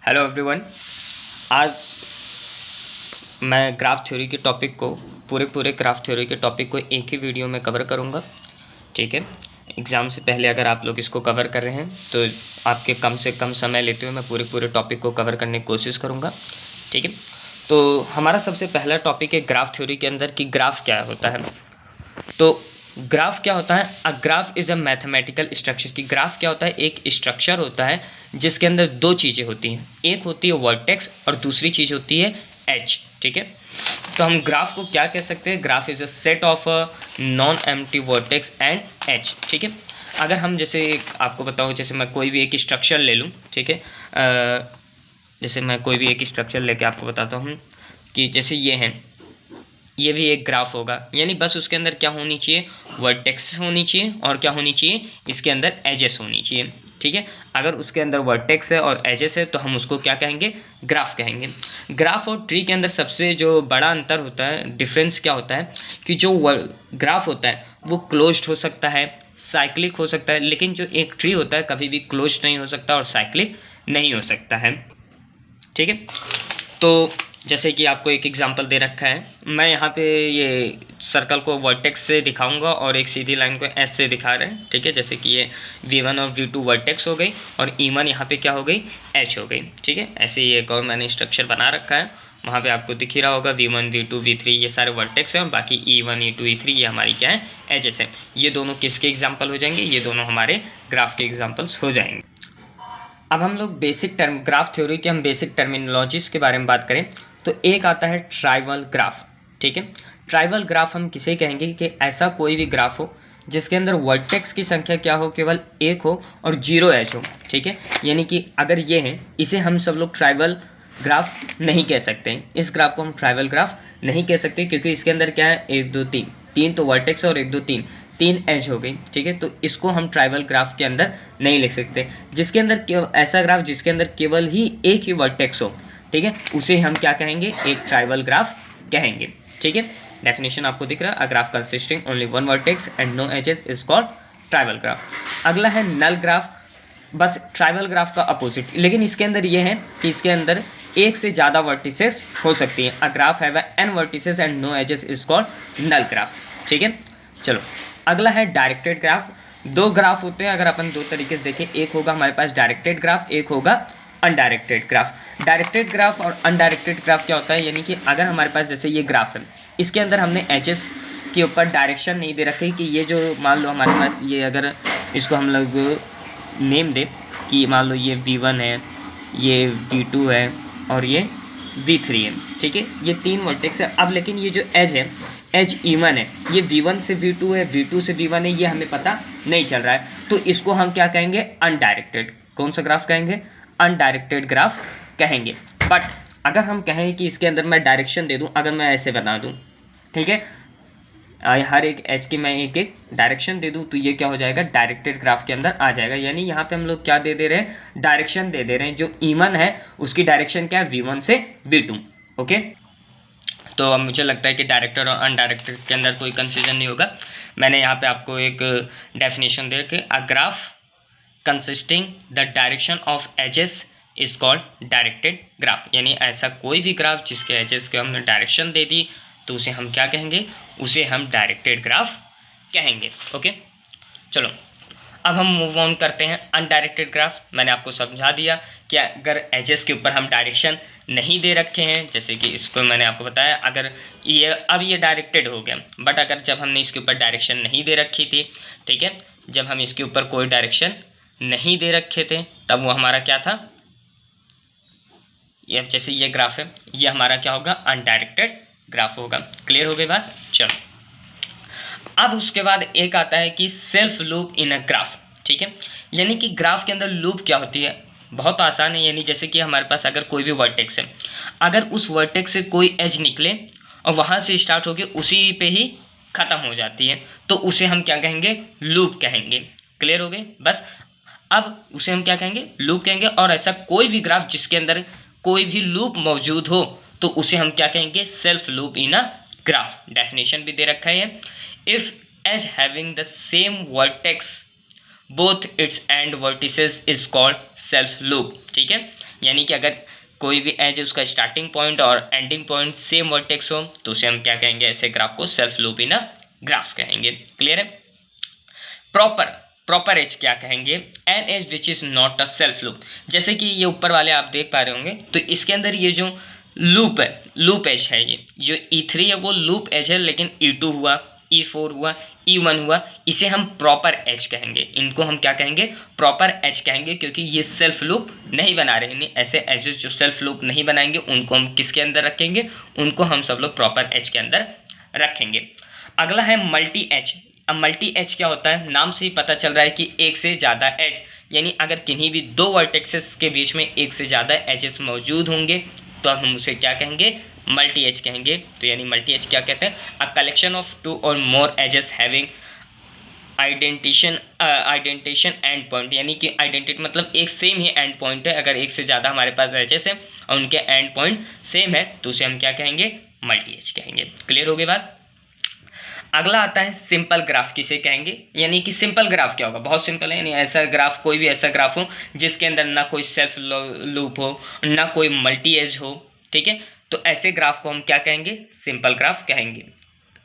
Hello everyone. आज मैं graph theory के टॉपिक को पूरे ग्राफ थ्योरी के टॉपिक को एक ही वीडियो में कवर करूँगा। ठीक है, एग्ज़ाम से पहले अगर आप लोग इसको कवर कर रहे हैं तो आपके कम से कम समय लेते हुए मैं पूरे टॉपिक को कवर करने की कोशिश करूँगा। ठीक है, तो हमारा सबसे पहला टॉपिक है ग्राफ थ्योरी के अंदर कि ग्राफ क्या होता है। तो ग्राफ क्या होता है? A graph is a mathematical structure. कि ग्राफ क्या होता है? एक स्ट्रक्चर होता है जिसके अंदर दो चीज़ें होती हैं, एक होती है वर्टेक्स और दूसरी चीज़ होती है एज। ठीक है, तो हम ग्राफ को क्या कह सकते हैं? Graph is a set of non empty vertex and edge. ठीक है, अगर हम जैसे आपको बताऊँ, जैसे मैं कोई भी एक स्ट्रक्चर ले लूँ, ठीक है, जैसे मैं कोई भी एक स्ट्रक्चर लेके आपको बताता हूँ कि जैसे ये भी एक ग्राफ होगा, यानी बस उसके अंदर क्या होनी चाहिए? वर्टेक्स होनी चाहिए और क्या होनी चाहिए? इसके अंदर एजेस होनी चाहिए। ठीक है, अगर उसके अंदर वर्टेक्स है और एजेस है तो हम उसको क्या कहेंगे? ग्राफ कहेंगे। ग्राफ और ट्री के अंदर सबसे जो बड़ा अंतर होता है, डिफरेंस क्या होता है कि जो ग्राफ होता है वो क्लोज्ड हो सकता है, साइक्लिक हो सकता है, लेकिन जो एक ट्री होता है कभी भी क्लोज्ड नहीं हो सकता और साइक्लिक नहीं हो सकता है। ठीक है, तो जैसे कि आपको एक एग्जांपल दे रखा है, मैं यहाँ पे ये सर्कल को वर्टेक्स से दिखाऊंगा और एक सीधी लाइन को एस से दिखा रहे हैं। ठीक है, जैसे कि ये V1 और V2 वर्टेक्स हो गई और E1 यहाँ पे क्या हो गई? एच हो गई। ठीक है, ऐसे ही एक और मैंने स्ट्रक्चर बना रखा है, वहाँ पे आपको दिख ही रहा होगा V1 V2 V3 ये सारे वर्टेक्स हैं और बाकी E1 E2 E3 ये हमारी क्या है? एजेस है। ये दोनों किसके एग्जाम्पल हो जाएंगे? ये दोनों हमारे ग्राफ के एग्जाम्पल्स हो जाएंगे। अब हम लोग बेसिक टर्म ग्राफ थ्योरी के हम बेसिक टर्मिनोलॉजीज के बारे में बात करें तो एक आता है ट्राइवल ग्राफ। ठीक है, ट्राइवल ग्राफ हम किसे कहेंगे कि ऐसा कोई भी ग्राफ हो जिसके अंदर वर्टेक्स की संख्या क्या हो? केवल एक हो और जीरो एज हो। ठीक है, यानी कि अगर ये है, इसे हम सब लोग ट्राइवल ग्राफ नहीं कह सकते हैं। इस ग्राफ को हम ट्राइवल ग्राफ नहीं कह सकते क्योंकि इसके अंदर क्या है? एक दो तीन, तीन तो वर्टेक्स और एक दो तीन, तीन एज हो गई। ठीक है, तो इसको हम ट्राइवल ग्राफ के अंदर नहीं लिख सकते। जिसके अंदर ऐसा ग्राफ जिसके अंदर केवल ही एक ही वर्टेक्स हो, ठीक है, उसे हम क्या कहेंगे? एक ट्राइवल ग्राफ कहेंगे। ठीक है, डेफिनेशन आपको दिख रहा है, a graph consisting only one vertex and no edges is called trivial graph. अगला है नल ग्राफ, बस ट्राइबल ग्राफ का अपोजिट, लेकिन इसके अंदर ये है कि इसके अंदर एक से ज़्यादा वर्टिसेस हो सकती हैं। A graph have n vertices and no edges is called null graph. ठीक है, चलो अगला है डायरेक्टेड ग्राफ। दो ग्राफ होते हैं, अगर अपन दो तरीके से देखें, एक होगा हमारे पास डायरेक्टेड ग्राफ, एक होगा अनडायरेक्टेड ग्राफ। डायरेक्टेड ग्राफ और अनडायरेक्टेड ग्राफ क्या होता है? यानी कि अगर हमारे पास जैसे ये ग्राफ है, इसके अंदर हमने एजेस के ऊपर डायरेक्शन नहीं दे रखी कि ये जो मान लो हमारे पास ये, अगर इसको हम लोग नेम दे कि मान लो ये V1 है, ये V2 है और ये V3 है। ठीक है, ये तीन वर्टेक्स है। अब लेकिन ये जो एज है, एज E1 है, ये V1 से V2 है, V2 से V1 है, ये हमें पता नहीं चल रहा है, तो इसको हम क्या कहेंगे? अनडायरेक्टेड। कौन सा ग्राफ कहेंगे? अनडायरेक्टेड ग्राफ कहेंगे। बट अगर हम कहें कि इसके अंदर मैं डायरेक्शन दे दूं, अगर मैं ऐसे बना दूं, ठीक है, हर एक एज की मैं एक एक डायरेक्शन दे दूं, तो ये क्या हो जाएगा? डायरेक्टेड ग्राफ के अंदर आ जाएगा। यानी यहाँ पे हम लोग क्या दे रहे हैं? डायरेक्शन दे रहे हैं। जो E1 है उसकी डायरेक्शन क्या है? V1 से V2। ओके, तो अब मुझे लगता है कि डायरेक्टेड और अनडायरेक्टेड के अंदर कोई कंफ्यूजन नहीं होगा। मैंने यहाँ पे आपको एक डेफिनेशन दे के, a graph consisting the direction of edges is called directed graph. यानी ऐसा कोई भी ग्राफ जिसके एजेस के हमने डायरेक्शन दे दी तो उसे हम क्या कहेंगे? उसे हम डायरेक्टेड ग्राफ कहेंगे। ओके, चलो अब हम मूव ऑन करते हैं अनडायरेक्टेड ग्राफ। मैंने आपको समझा दिया कि अगर एजेस के ऊपर हम डायरेक्शन नहीं दे रखे हैं, जैसे कि इसको मैंने आपको बताया, अगर ये अब ये डायरेक्टेड हो गया, बट अगर जब हमने इसके ऊपर डायरेक्शन नहीं दे रखी थी, ठीक है, जब हम इसके ऊपर कोई डायरेक्शन नहीं दे रखे थे तब वो हमारा क्या था? ये जैसे ये ग्राफ है, ये हमारा क्या होगा? अनडायरेक्टेड ग्राफ होगा। क्लियर हो गई बात? चलो अब उसके बाद एक आता है कि self loop in a graph. ठीक है, यानी कि ग्राफ के अंदर लूप क्या होती है? बहुत आसान है। यानी जैसे कि हमारे पास अगर कोई भी वर्टेक्स है, अगर उस वर्टेक्स से कोई एज निकले और वहाँ से स्टार्ट होके उसी पे ही ख़त्म हो जाती है, तो उसे हम क्या कहेंगे? लूप कहेंगे। क्लियर हो गई? बस अब उसे हम क्या कहेंगे? लूप कहेंगे। और ऐसा कोई भी ग्राफ जिसके अंदर कोई भी लूप मौजूद हो तो उसे हम क्या कहेंगे? Self loop in a graph. Definition भी दे रखा है, if edge having the same vertex both its end vertices is called self loop. ठीक है, यानी कि अगर कोई भी एज उसका स्टार्टिंग पॉइंट और एंडिंग पॉइंट सेम वर्टेक्स हो तो उसे हम क्या कहेंगे, ऐसे ग्राफ को self loop in a graph कहेंगे। क्लियर है। प्रॉपर एज क्या कहेंगे, an edge which is not a self loop. जैसे कि ये ऊपर वाले आप देख पा रहे होंगे, तो इसके अंदर ये जो लूप है, लूप एज है, ये जो E3 है वो लूप एज है, लेकिन E2 हुआ, E4 हुआ, E1 हुआ, इसे हम प्रॉपर एज कहेंगे। इनको हम क्या कहेंगे, प्रॉपर एज कहेंगे, क्योंकि ये सेल्फ लूप नहीं बना रहे हैं। ऐसे एजेस जो सेल्फ लूप नहीं बनाएंगे उनको हम किसके अंदर रखेंगे, उनको हम सब लोग प्रॉपर एज के अंदर रखेंगे। अगला है मल्टी एज। अब मल्टी एज क्या होता है, नाम से ही पता चल रहा है कि एक से ज़्यादा एज, यानी अगर किन्हीं भी दो वर्टेक्सेस के बीच में एक से ज़्यादा एजेस मौजूद होंगे तो हम उसे क्या कहेंगे, मल्टी एज कहेंगे। तो यानी मल्टी एज क्या कहते हैं, अ कलेक्शन ऑफ टू और मोर एजेस हैविंग आइडेंटिशन एंड पॉइंट, यानी कि आइडेंटिटी मतलब एक सेम ही एंड पॉइंट है। अगर एक से ज़्यादा हमारे पास एजेस है और उनके एंड पॉइंट सेम है तो उसे हम क्या कहेंगे, मल्टी एज कहेंगे। क्लियर हो गई बात। अगला आता है सिंपल ग्राफ किसे कहेंगे, यानी कि सिंपल ग्राफ क्या होगा, बहुत सिंपल है, यानी ऐसा ग्राफ, कोई भी ऐसा ग्राफ हो जिसके अंदर ना कोई सेल्फ लूप हो ना कोई मल्टी एज हो। ठीक है, तो ऐसे ग्राफ को हम क्या कहेंगे, सिंपल ग्राफ कहेंगे।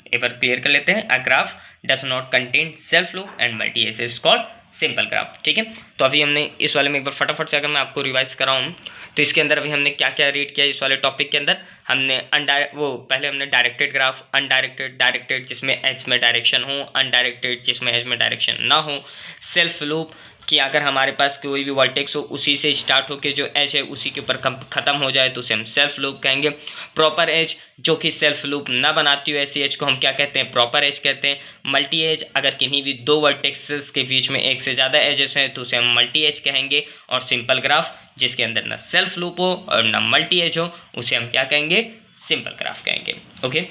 एक बार क्लियर कर लेते हैं, a graph does not contain self loop and multi edge is called simple graph. ठीक है, तो अभी हमने इस वाले में एक बार फटाफट से अगर मैं आपको रिवाइज कराऊं तो इसके अंदर अभी हमने क्या क्या रीड किया इस वाले टॉपिक के अंदर। हमने पहले हमने डायरेक्टेड ग्राफ, अनडायरेक्टेड, डायरेक्टेड जिसमें एज में डायरेक्शन हो, अनडायरेक्टेड जिसमें एज में डायरेक्शन ना हो, सेल्फ लूप कि अगर हमारे पास कोई भी वर्टेक्स हो उसी से स्टार्ट होकर जो एज है उसी के ऊपर खत्म हो जाए तो उसे हम सेल्फ लूप कहेंगे। प्रॉपर एज जो कि सेल्फ लूप ना बनाती हो ऐसी एज को हम क्या कहते हैं, प्रॉपर एज कहते हैं। मल्टी एज अगर किन्हीं भी दो वर्टेक्सेस के बीच में एक से ज़्यादा एजेस हैं तो उसे हम मल्टी एज कहेंगे। और सिंपल ग्राफ जिसके अंदर ना सेल्फ लूप हो और ना मल्टी एज हो उसे हम क्या कहेंगे, सिंपल ग्राफ कहेंगे। ओके,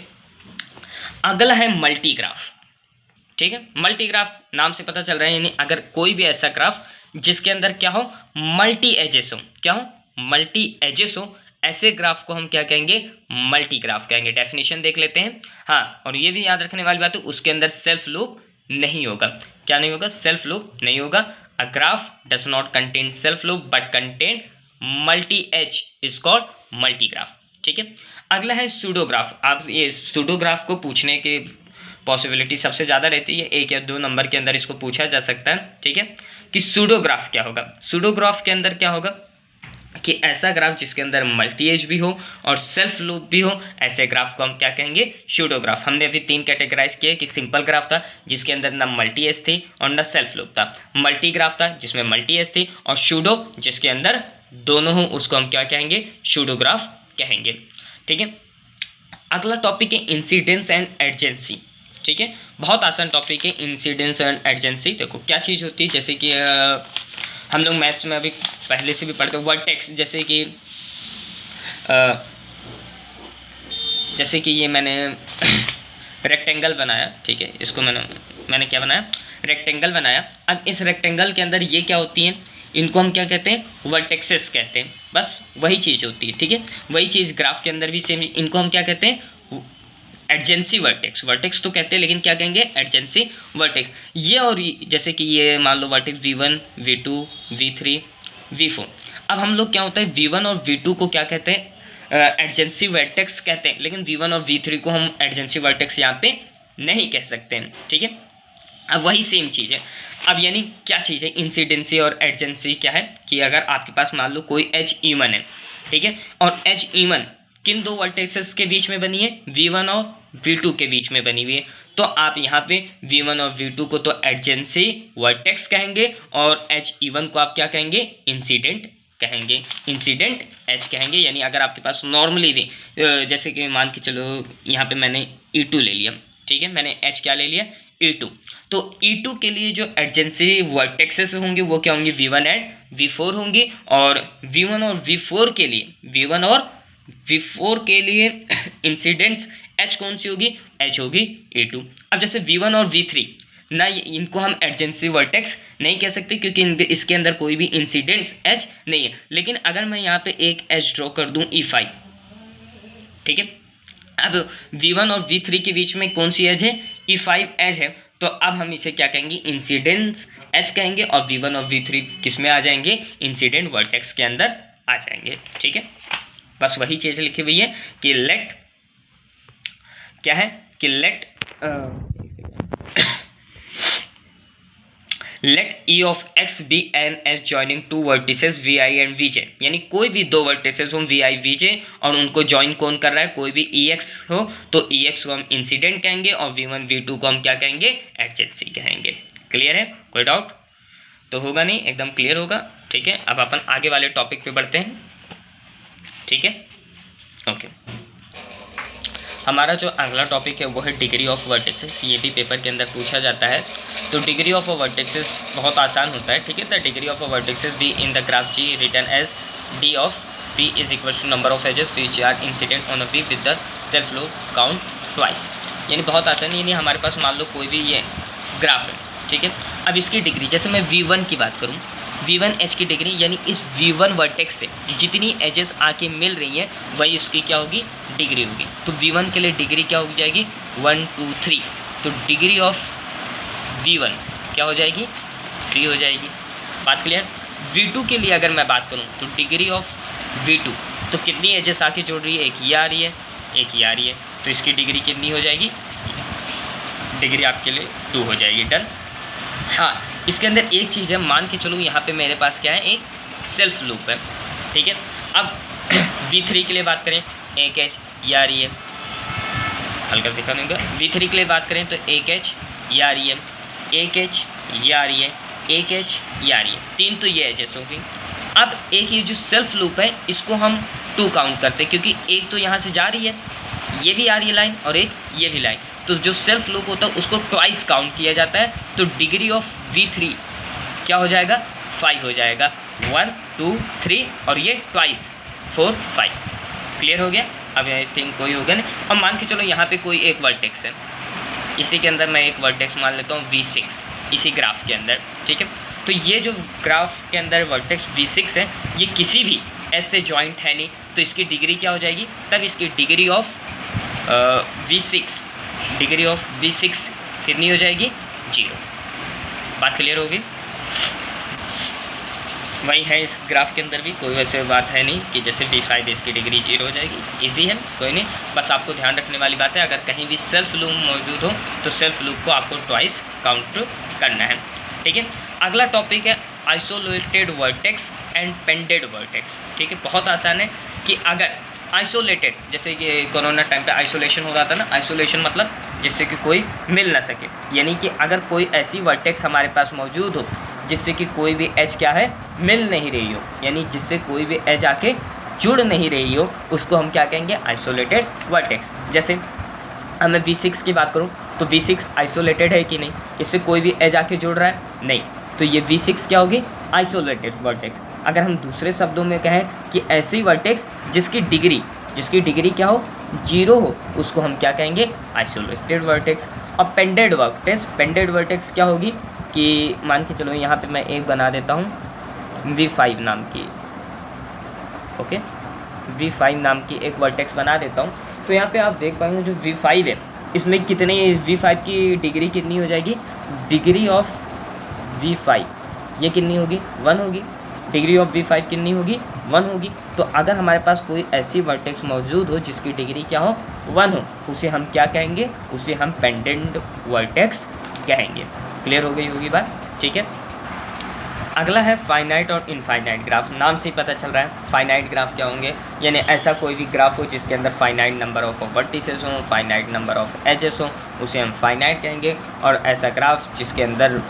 अगला है मल्टी ग्राफ। ठीक है, मल्टी ग्राफ नाम से पता चल रहा है, यानी अगर कोई भी ऐसा ग्राफ जिसके अंदर क्या हो, मल्टी एजेस हो, क्या हो, मल्टी एजेस हो, ऐसे ग्राफ को हम क्या कहेंगे, मल्टी ग्राफ कहेंगे। डेफिनेशन देख लेते हैं। हाँ, और ये भी याद रखने वाली बात है, उसके अंदर सेल्फ लूप नहीं होगा। क्या नहीं होगा, सेल्फ लूप नहीं होगा। A graph does not contain self loop but contain multi edge is called multi graph. ठीक है, अगला है सूडोग्राफ। आप ये सूडोग्राफ को पूछने के पॉसिबिलिटी सबसे ज़्यादा रहती है, 1 या 2 नंबर के अंदर इसको पूछा जा सकता है। ठीक है, कि सूडोग्राफ क्या होगा। सूडोग्राफ के अंदर क्या होगा कि ऐसा ग्राफ जिसके अंदर मल्टी एज भी हो और सेल्फ लूप भी हो, ऐसे ग्राफ को हम क्या कहेंगे, सूडोग्राफ। हमने अभी 3 कैटेगराइज किए कि सिंपल ग्राफ था जिसके अंदर ना मल्टी एज थी और ना सेल्फ लूप था, मल्टी ग्राफ था जिसमें मल्टी एज थी, और सूडो जिसके अंदर दोनों हो उसको हम क्या कहेंगे, सूडोग्राफ कहेंगे। ठीक है, अगला टॉपिक है इंसिडेंस एंड एडजेंसी। ठीक है, बहुत आसान टॉपिक है इंसिडेंस एंड एडजेंसी। देखो क्या चीज़ होती है, जैसे कि हम लोग मैथ्स में अभी पहले से भी पढ़ते हैं वर्टेक्स, जैसे कि ये मैंने रेक्टेंगल बनाया। ठीक है, इसको मैंने क्या बनाया, रेक्टेंगल बनाया। अब इस रेक्टेंगल के अंदर ये क्या होती हैं, इनको हम क्या कहते हैं, वर्टेक्सेस कहते हैं। बस वही चीज़ होती है। ठीक है, वही चीज़ ग्राफ के अंदर भी सेम, इनको हम क्या कहते हैं, एडजेंसी वर्टेक्स। वर्टेक्स तो कहते हैं लेकिन क्या कहेंगे, एडजेंसी वर्टेक्स। ये और जैसे कि ये मान लो vertex V1, V2, V3, V4। अब हम लोग क्या होता है, V1 और V2 को क्या कहते हैं, एडजेंसी वर्टेक्स कहते हैं, लेकिन V1 और V3 को हम एडजेंसी वर्टेक्स यहाँ पे नहीं कह सकते हैं। ठीक है, अब वही सेम चीज़ है। अब यानी क्या चीज़ है, इंसिडेंसी और एडजेंसी क्या है कि अगर आपके पास मान लो कोई एज इवन है, ठीक है, और एज इवन किन दो वर्टेक्सेस के बीच में बनी है, V1 और V2 के बीच में बनी हुई है, तो आप यहाँ पे V1 और V2 को तो एडजेंसी वर्टेक्स कहेंगे और एज इवन को आप क्या कहेंगे, इंसिडेंट कहेंगे, इंसिडेंट एज कहेंगे। यानी अगर आपके पास नॉर्मली भी जैसे कि मान के चलो यहाँ पे मैंने E2 ले लिया, ठीक है, मैंने एच क्या ले लिया, E2, तो E2 के लिए जो एडजेंसी वर्टेक्सेस होंगे वो क्या होंगे, V1 एंड V4 होंगी, और V1 और V4 के लिए इंसिडेंट्स एच कौन सी होगी, एच होगी E2। अब जैसे V1 और V3 ना, इनको हम एडजेंसी वर्टेक्स नहीं कह सकते क्योंकि इसके अंदर कोई भी इंसिडेंट्स एच नहीं है। लेकिन अगर मैं यहाँ पे एक एच ड्रॉ कर दूँ E5, ठीक है, अब V1 और V3 के बीच में कौन सी एज है, E5 एज है, तो अब हम इसे क्या कहेंगे, इंसिडेंस एज कहेंगे, और V1 और V3 किस में आ जाएंगे, इंसिडेंट वर्टेक्स के अंदर आ जाएंगे। ठीक है, बस वही चीज़ लिखी हुई है कि लेट क्या है कि let let E of X be an S joining two vertices V I and V J, यानी कोई भी दो वर्टिसेस हो वी आई वी जे और उनको ज्वाइन कौन कर रहा है, कोई भी ई एक्स हो, तो ई एक्स को हम इंसिडेंट कहेंगे और वी वन वी टू को हम क्या कहेंगे, एडजेंसी कहेंगे। क्लियर है, कोई डाउट तो होगा नहीं, एकदम क्लियर होगा। ठीक है, अब अपन आगे वाले टॉपिक पे बढ़ते हैं। ठीक है, ओके, हमारा जो अगला टॉपिक है वो है डिग्री ऑफ वर्टेक्सेस। ये भी पेपर के अंदर पूछा जाता है। तो डिग्री ऑफ अ वर्टेक्सेस बहुत आसान होता है। ठीक है, the degree of a vertexes B in the graph G written as D of P is equal to number of edges which are incident on a V with the self loop count twice. यानी बहुत आसान है, यानी हमारे पास मान लो कोई भी ये ग्राफ है। ठीक है, अब इसकी डिग्री, जैसे मैं V1 की बात करूँ, V1 एज की डिग्री, यानी इस V1 वर्टेक्स से जितनी एजेस आके मिल रही हैं वही उसकी क्या होगी, डिग्री होगी। तो V1 के लिए डिग्री क्या हो जाएगी, 1 2 3, तो डिग्री ऑफ V1 क्या हो जाएगी, 3 हो जाएगी। बात क्लियर। V2 के लिए अगर मैं बात करूँ तो डिग्री ऑफ V2, तो कितनी एजेस आके जोड़ रही है, एक ये आ रही है, एक ये आ रही है, तो इसकी डिग्री कितनी हो जाएगी, डिग्री आपके लिए 2 हो जाएगी। डन। हाँ, इसके अंदर एक चीज़ है, मान के चलो यहाँ पे मेरे पास क्या है, एक सेल्फ लूप है। ठीक है, अब V3 के लिए बात करें, एक एच ये आ रही है, हल्का दिखा दूँगा। V3 के लिए बात करें तो एक एच ये आ रही है, एक एच ये आ रही है, एक एच ये आ रही है, 3 तो ये एचेस होगी। अब एक ये जो सेल्फ लूप है इसको हम 2 काउंट करते हैं, क्योंकि एक तो यहाँ से जा रही है, ये भी आ रही है लाइन, और एक ये भी लाइन, तो जो सेल्फ लूप होता है उसको ट्वाइस काउंट किया जाता है। तो डिग्री ऑफ V3 क्या हो जाएगा, 5 हो जाएगा। 1 2 3 और ये ट्वाइस 4 5। क्लियर हो गया। अब आई थिंक कोई होगा नहीं। अब मान के चलो यहाँ पे कोई एक वर्टेक्स है, इसी के अंदर मैं एक वर्टेक्स मान लेता हूँ V6 इसी ग्राफ के अंदर। ठीक है, तो ये जो ग्राफ के अंदर वर्टेक्स V6 है ये किसी भी एस से जॉइंट है नहीं, तो इसकी डिग्री क्या हो जाएगी, तब इसकी degree of V6 degree of V6 कितनी हो जाएगी, 0। बात क्लियर होगी। वही है इस ग्राफ के अंदर भी, कोई वैसे बात है नहीं कि जैसे V5 इसकी डिग्री 0 हो जाएगी। इजी है, कोई नहीं, बस आपको ध्यान रखने वाली बात है, अगर कहीं भी सेल्फ लूप मौजूद हो तो सेल्फ लूप को आपको ट्वाइस काउंट करना है। ठीक है, अगला टॉपिक है आइसोलेटेड वर्टेक्स एंड पेंडेड वर्टेक्स। ठीक है, बहुत आसान है कि अगर आइसोलेटेड, जैसे कि कोरोना टाइम पे आइसोलेशन हो रहा था ना, आइसोलेशन मतलब जिससे कि कोई मिल ना सके, यानी कि अगर कोई ऐसी वर्टेक्स हमारे पास मौजूद हो जिससे कि कोई भी एज क्या है, मिल नहीं रही हो, यानी जिससे कोई भी एज आके जुड़ नहीं रही हो, उसको हम क्या कहेंगे, आइसोलेटेड वर्टेक्स। जैसे अब मैं V6 की बात करूं तो V6 आइसोलेटेड है कि नहीं, इससे कोई भी एज आके जुड़ रहा है नहीं, तो ये V6 क्या होगी, आइसोलेटेड वर्टेक्स। अगर हम दूसरे शब्दों में कहें कि ऐसी वर्टेक्स जिसकी डिग्री क्या हो, 0 हो, उसको हम क्या कहेंगे, आइसोलेटेड वर्टेक्स। और पेंडेड वर्टेक्स क्या होगी कि मान के चलो यहाँ पे मैं एक बना देता हूँ V5 नाम की, ओके, V5 नाम की एक वर्टेक्स बना देता हूँ। तो यहाँ पे आप देख पाएंगे जो V5 है इसमें कितने, V5 की डिग्री कितनी हो जाएगी, डिग्री ऑफ V5 ये कितनी होगी, 1 होगी। डिग्री ऑफ V5 कितनी होगी, 1 होगी। तो अगर हमारे पास कोई ऐसी वर्टेक्स मौजूद हो जिसकी डिग्री क्या हो, 1 हो, उसे हम क्या कहेंगे, उसे हम पेंडेंट वर्टेक्स कहेंगे। क्लियर हो गई होगी बात। ठीक है, अगला है फाइनाइट और इनफाइनाइट ग्राफ। नाम से ही पता चल रहा है फाइनाइट ग्राफ क्या होंगे, यानी ऐसा कोई भी ग्राफ हो जिसके अंदर फाइनाइट नंबर ऑफ वर्टिसेस हो, फाइनाइट नंबर ऑफ एजेस हो, उसे हम फाइनाइट कहेंगे। और ऐसा ग्राफ जिसके अंदर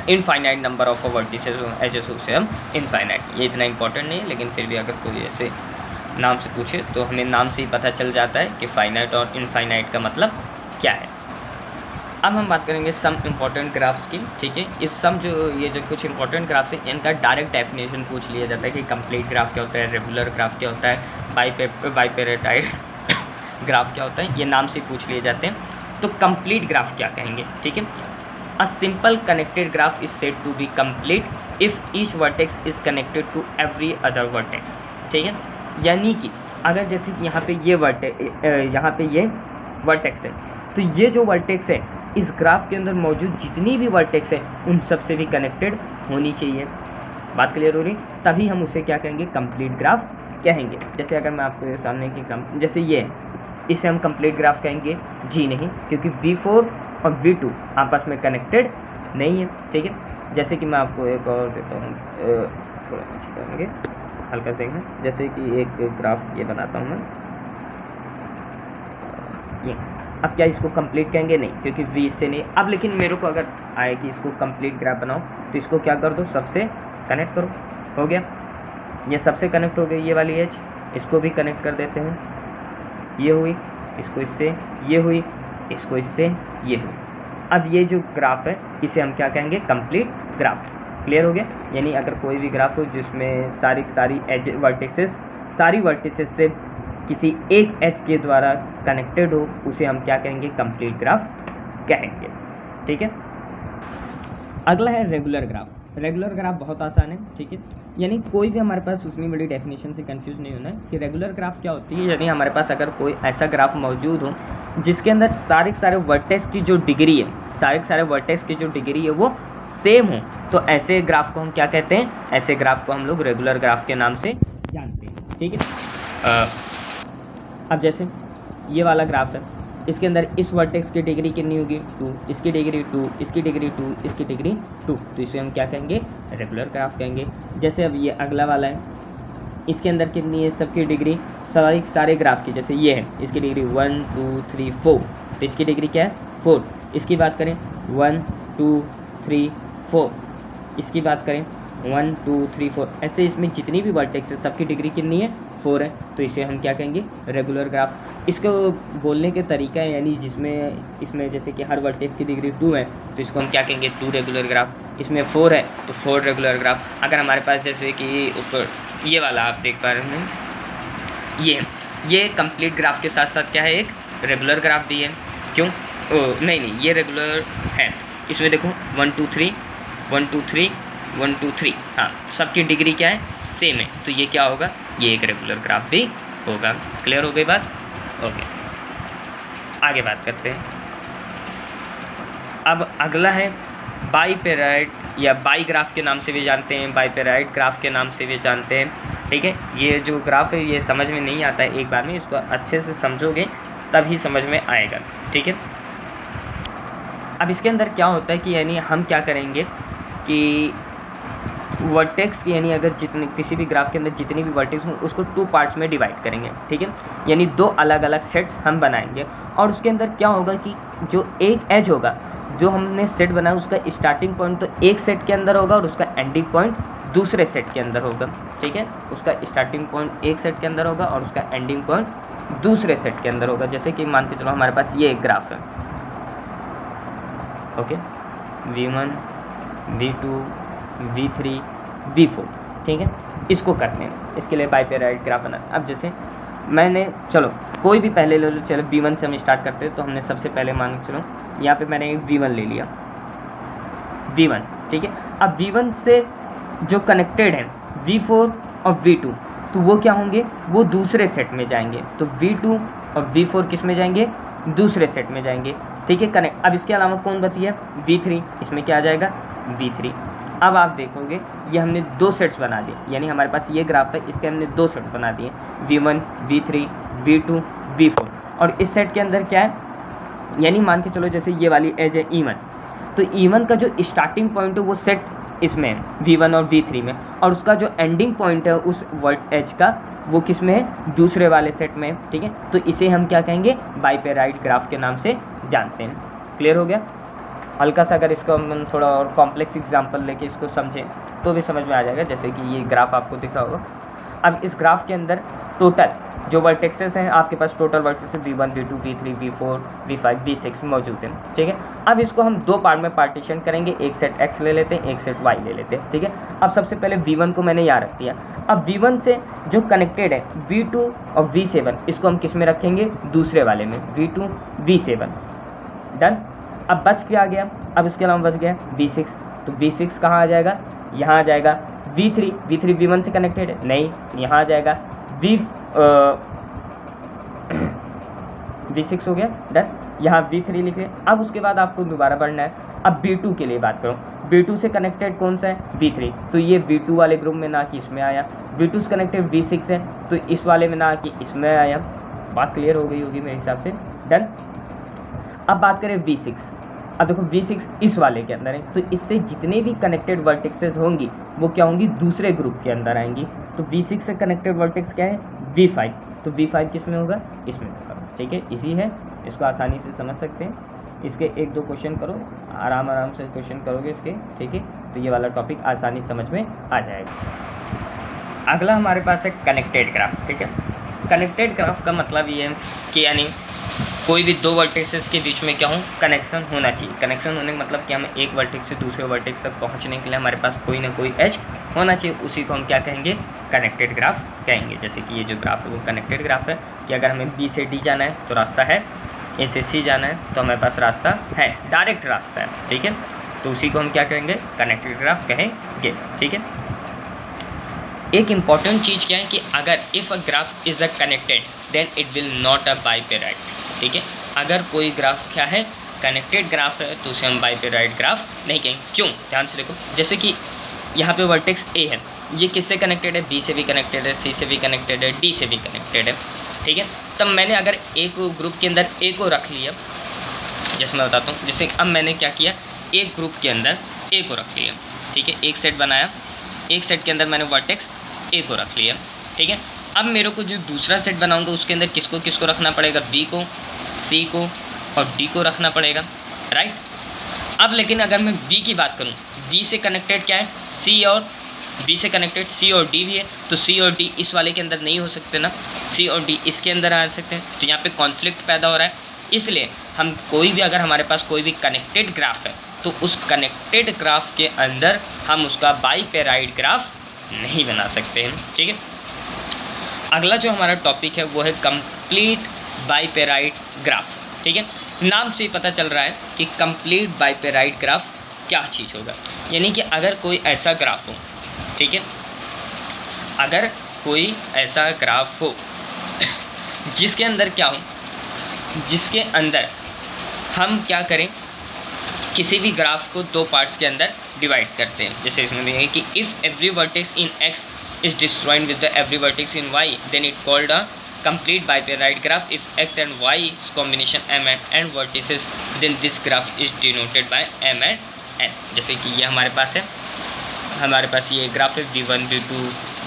इनफाइनाइट नंबर ऑफ वर्टिसेस हो, एजेस हो, उसे हम इनफाइनाइट। ये इतना इंपॉर्टेंट नहीं है, लेकिन फिर भी अगर कोई ऐसे नाम से पूछे तो हमें नाम से ही पता चल जाता है कि फाइनाइट और इनफाइनाइट का मतलब क्या है। अब हम बात करेंगे सम इम्पॉर्टेंट ग्राफ्स की। ठीक है, इस सम ये जो कुछ इंपॉर्टेंट ग्राफ्स है इनका डायरेक्ट डेफिनेशन पूछ लिया जाता है कि कंप्लीट ग्राफ क्या होता है, रेगुलर ग्राफ क्या होता है, बाइपेरेटाइड ग्राफ क्या होता है, ये नाम से पूछ लिए जाते हैं। तो कंप्लीट ग्राफ क्या कहेंगे। ठीक है, a simple connected graph is said to be complete if each vertex is connected to every other vertex. ठीक है, यानी कि अगर जैसे यहाँ पे ये वर्टेक्स है, तो ये जो वर्टेक्स है इस ग्राफ के अंदर मौजूद जितनी भी वर्टेक्स है उन सब से भी कनेक्टेड होनी चाहिए। बात क्लियर हो रही, तभी हम उसे क्या कहेंगे, कंप्लीट ग्राफ कहेंगे। जैसे अगर मैं आपको सामने की जैसे ये है, इसे हम कंप्लीट ग्राफ कहेंगे, जी नहीं, क्योंकि V4 और V2 आपस में कनेक्टेड नहीं है, ठीक है। जैसे कि मैं आपको एक और देता हूँ, थोड़ा नीचे करेंगे, हल्का देखना, जैसे कि एक ग्राफ ये बनाता हूँ मैं, ये अब क्या इसको कंप्लीट कहेंगे, नहीं, क्योंकि V इससे नहीं। अब लेकिन मेरे को अगर आए कि इसको कंप्लीट ग्राफ बनाओ, तो इसको क्या कर दो, सबसे कनेक्ट करो, हो गया, ये सबसे कनेक्ट हो गई ये वाली एज, इसको भी कनेक्ट कर देते हैं, ये हुई, इसको इससे ये हुई, इसको इससे ये हुई। अब ये जो ग्राफ है इसे हम क्या कहेंगे, कंप्लीट ग्राफ। क्लियर हो गया। यानी अगर कोई भी ग्राफ हो जिसमें सारी एज वर्टिसेस, सारी वर्टिसेस से किसी एक एज के द्वारा कनेक्टेड हो, उसे हम क्या कहेंगे, कंप्लीट ग्राफ कहेंगे, ठीक है। अगला है रेगुलर ग्राफ। रेगुलर ग्राफ बहुत आसान है, ठीक है। यानी कोई भी हमारे पास उतनी बड़ी डेफिनेशन से कंफ्यूज नहीं होना है कि रेगुलर ग्राफ क्या होती है। यानी हमारे पास अगर कोई ऐसा ग्राफ मौजूद हो जिसके अंदर सारे वर्टेक्स की जो डिग्री है, सारे वर्टेक्स की जो डिग्री है वो सेम हो, तो ऐसे ग्राफ को हम क्या कहते हैं, ऐसे ग्राफ को हम लोग रेगुलर ग्राफ के नाम से जानते हैं, ठीक है। अब जैसे ये वाला ग्राफ है, इसके अंदर इस वर्टेक्स की डिग्री कितनी होगी, 2, इसकी डिग्री 2, इसकी डिग्री 2, इसकी डिग्री 2, तो इसे हम क्या कहेंगे, रेगुलर ग्राफ कहेंगे। जैसे अब ये अगला वाला है, इसके अंदर कितनी है सबकी डिग्री, सारे ग्राफ की, जैसे ये है, इसकी डिग्री 1 2 3 4, तो इसकी डिग्री क्या है, 4। इसकी बात करें 1 2 3 4, इसकी बात करें 1 2 3 4, ऐसे इसमें जितनी भी वर्टेक्स है सबकी डिग्री कितनी है, 4 है, तो इसे हम क्या कहेंगे, रेगुलर ग्राफ। इसको बोलने के तरीका है, यानी इसमें जैसे कि हर वर्टेक्स की डिग्री 2 है, तो इसको हम क्या कहेंगे, 2 रेगुलर ग्राफ। इसमें 4 है तो 4 रेगुलर ग्राफ। अगर हमारे पास जैसे कि ऊपर ये वाला आप देख पा रहे हैं, ये कंप्लीट ग्राफ के साथ साथ क्या है, एक रेगुलर ग्राफ भी है। क्यों, नहीं, ये रेगुलर है। इसमें देखो 1 2 3 1 2 3 1 2 3, हाँ, सबकी डिग्री क्या है, सेम है, तो ये क्या होगा, ये एक रेगुलर ग्राफ भी होगा। क्लियर हो गई बात, ओके। आगे बात करते हैं। अब अगला है बाइपेराइड या बाई ग्राफ के नाम से भी जानते हैं, बाइपेराइड ग्राफ के नाम से भी जानते हैं, ठीक है। ये जो ग्राफ है ये समझ में नहीं आता है एक बार में, इसको अच्छे से समझोगे तभी समझ में आएगा, ठीक है। अब इसके अंदर क्या होता है कि यानी हम क्या करेंगे कि वर्टेक्स, यानी अगर किसी भी ग्राफ के अंदर जितनी भी वर्टेक्स हो उसको 2 पार्ट्स में डिवाइड करेंगे, ठीक है। यानी 2 अलग अलग सेट्स हम बनाएंगे, और उसके अंदर क्या होगा कि जो एक एज होगा, जो हमने सेट बनाया उसका स्टार्टिंग पॉइंट तो एक सेट के अंदर होगा और उसका एंडिंग पॉइंट दूसरे सेट के अंदर होगा, ठीक है। उसका स्टार्टिंग पॉइंट एक सेट के अंदर होगा और उसका एंडिंग पॉइंट दूसरे सेट के अंदर होगा। जैसे कि मान के चलो हमारे पास ये एक ग्राफ है, okay, V1 V2 V3 V4, ठीक है। इसको करने हैं, इसके लिए बाइपेराइड ग्राफ बना। अब जैसे मैंने, चलो कोई भी पहले ले लो, चलो V1 से हम स्टार्ट करते हैं, तो हमने सबसे पहले मान के चलो यहाँ पे मैंने एक V1 ले लिया, V1, ठीक है। अब V1 से जो कनेक्टेड है V4 और V2, तो वो क्या होंगे, वो दूसरे सेट में जाएंगे, तो V2 और V4 किस में जाएंगे, दूसरे सेट में जाएंगे, ठीक है, कनेक्ट। अब इसके अलावा कौन बची है, V3, इसमें क्या आ जाएगा, V3। अब आप देखोगे ये हमने 2 सेट्स बना दिए, यानी हमारे पास ये ग्राफ है, इसके हमने 2 सेट्स बना दिए, V1 V3 V2 V4। और इस सेट के अंदर क्या है, यानी मान के चलो जैसे ये वाली एज है E1, तो E1 का जो स्टार्टिंग पॉइंट है वो सेट इसमें है V1 और V3 में, और उसका जो एंडिंग पॉइंट है उस वर्ड एज का वो किस में है, दूसरे वाले सेट में, ठीक है। तो इसे हम क्या कहेंगे, बाइपेराइड ग्राफ के नाम से जानते हैं। क्लियर हो गया। हल्का सा अगर इसको हम थोड़ा और कॉम्प्लेक्स एग्जांपल लेके इसको समझें तो भी समझ में आ जाएगा। जैसे कि ये ग्राफ आपको दिख रहा होगा। अब इस ग्राफ के अंदर टोटल जो वर्टेक्सेस हैं आपके पास, total vertexes V1 V2 V3 V4 V5 V6 मौजूद हैं, ठीक है। अब इसको हम 2 पार्ट में पार्टीशन करेंगे, एक सेट X ले लेते हैं, एक सेट Y ले लेते हैं, ठीक है। अब सबसे पहले V1 को मैंने यहाँ रख दिया। अब V1 से जो कनेक्टेड है V2 और V7, इसको हम किस में रखेंगे, दूसरे वाले में, V2 V7, डन। अब बच क्या आ गया, अब इसके अलावा बच गया V6, तो V6 कहाँ आ जाएगा, यहाँ आ जाएगा। V3 V1 से कनेक्टेड है, नहीं, यहाँ आ जाएगा। V6 हो गया, डन। यहाँ V3 लिखे। अब उसके बाद आपको दोबारा बढ़ना है। अब V2 के लिए बात करूँ, V2 से कनेक्टेड कौन सा है, V3, तो ये V2 वाले ग्रुप में ना कि इसमें आया। V2 से कनेक्टेड V6 है तो इस वाले में ना कि इसमें आया। बात क्लियर हो गई होगी मेरे हिसाब से, डन। अब बात करें V6, अब देखो V6 इस वाले के अंदर है, तो इससे जितने भी कनेक्टेड वर्टेक्सेस होंगी वो क्या होंगी, दूसरे ग्रुप के अंदर आएंगी। तो V6 से कनेक्टेड वर्टेक्स क्या है, V5, तो V5 किस में होगा, इसमें होगा। ठीक है, इजी है, इसको आसानी से समझ सकते हैं। इसके 1-2 क्वेश्चन करो, आराम से क्वेश्चन करोगे इसके, ठीक है, तो ये वाला टॉपिक आसानी समझ में आ जाएगा। अगला हमारे पास है कनेक्टेड ग्राफ। ठीक है, कनेक्टेड ग्राफ का मतलब ये है कि यानी कोई भी दो वर्टेक्सेस के बीच में क्या हो, कनेक्शन होना चाहिए। कनेक्शन होने का मतलब कि हमें एक वर्टेक्स से दूसरे वर्टेक्स तक पहुंचने के लिए हमारे पास कोई ना कोई एज होना चाहिए, उसी को हम क्या कहेंगे, कनेक्टेड ग्राफ कहेंगे। जैसे कि ये जो ग्राफ है वो कनेक्टेड ग्राफ है कि अगर हमें बी से डी जाना है तो रास्ता है, ए से सी जाना है तो हमारे पास रास्ता है, डायरेक्ट रास्ता है। ठीक है, तो उसी को हम क्या कहेंगे, कनेक्टेड ग्राफ कहेंगे। ठीक है, एक इम्पॉर्टेंट चीज़ क्या है कि अगर if a graph is a connected then it will not a bipartite. ठीक है, अगर कोई ग्राफ क्या है, कनेक्टेड ग्राफ है, तो उसे हम बाइपेराइड ग्राफ नहीं कहेंगे। क्यों, ध्यान से देखो, जैसे कि यहाँ पे वर्टेक्स ए है, ये किससे कनेक्टेड है, बी से भी कनेक्टेड है, सी से भी कनेक्टेड है, डी से भी कनेक्टेड है। ठीक है, तब मैंने अगर एक ग्रुप के अंदर ए को रख लिया, जैसे मैं बताता हूँ, जैसे अब मैंने क्या किया, एक ग्रुप के अंदर ए को रख लिया। ठीक है, एक सेट बनाया, एक सेट के अंदर मैंने वर्टेक्स ए को रख लिया। ठीक है, अब मेरे को जो दूसरा सेट बनाऊंगा उसके अंदर किसको किसको रखना पड़ेगा, बी को, सी को और डी को रखना पड़ेगा, राइट। अब लेकिन अगर मैं बी की बात करूं, बी से कनेक्टेड क्या है, सी, और बी से कनेक्टेड सी और डी भी है, तो सी और डी इस वाले के अंदर नहीं हो सकते ना, सी और डी इसके अंदर आ सकते हैं, तो यहाँ पे कॉन्फ्लिक्ट पैदा हो रहा है। इसलिए हम कोई भी, अगर हमारे पास कोई भी कनेक्टेड ग्राफ है तो उस कनेक्टेड ग्राफ के अंदर हम उसका बाइपेराइड ग्राफ नहीं बना सकते हैं। ठीक है, अगला जो हमारा टॉपिक है वो है कंप्लीट बाइपेराइड ग्राफ। ठीक है, नाम से ही पता चल रहा है कि कंप्लीट बाइपेराइड ग्राफ क्या चीज़ होगा, यानी कि अगर कोई ऐसा ग्राफ हो, ठीक है, अगर कोई ऐसा ग्राफ हो जिसके अंदर क्या हो, जिसके अंदर हम क्या करें, किसी भी ग्राफ को दो पार्ट्स के अंदर डिवाइड करते हैं। जैसे इसमें देखेंगे कि if every vertex in x is destroyed with the every vertex in y, then it called a complete bipartite graph. If x and y is combination m and n vertices, then this graph is denoted by m and n। जैसे कि ये हमारे पास है, हमारे पास ये graph है v1 v2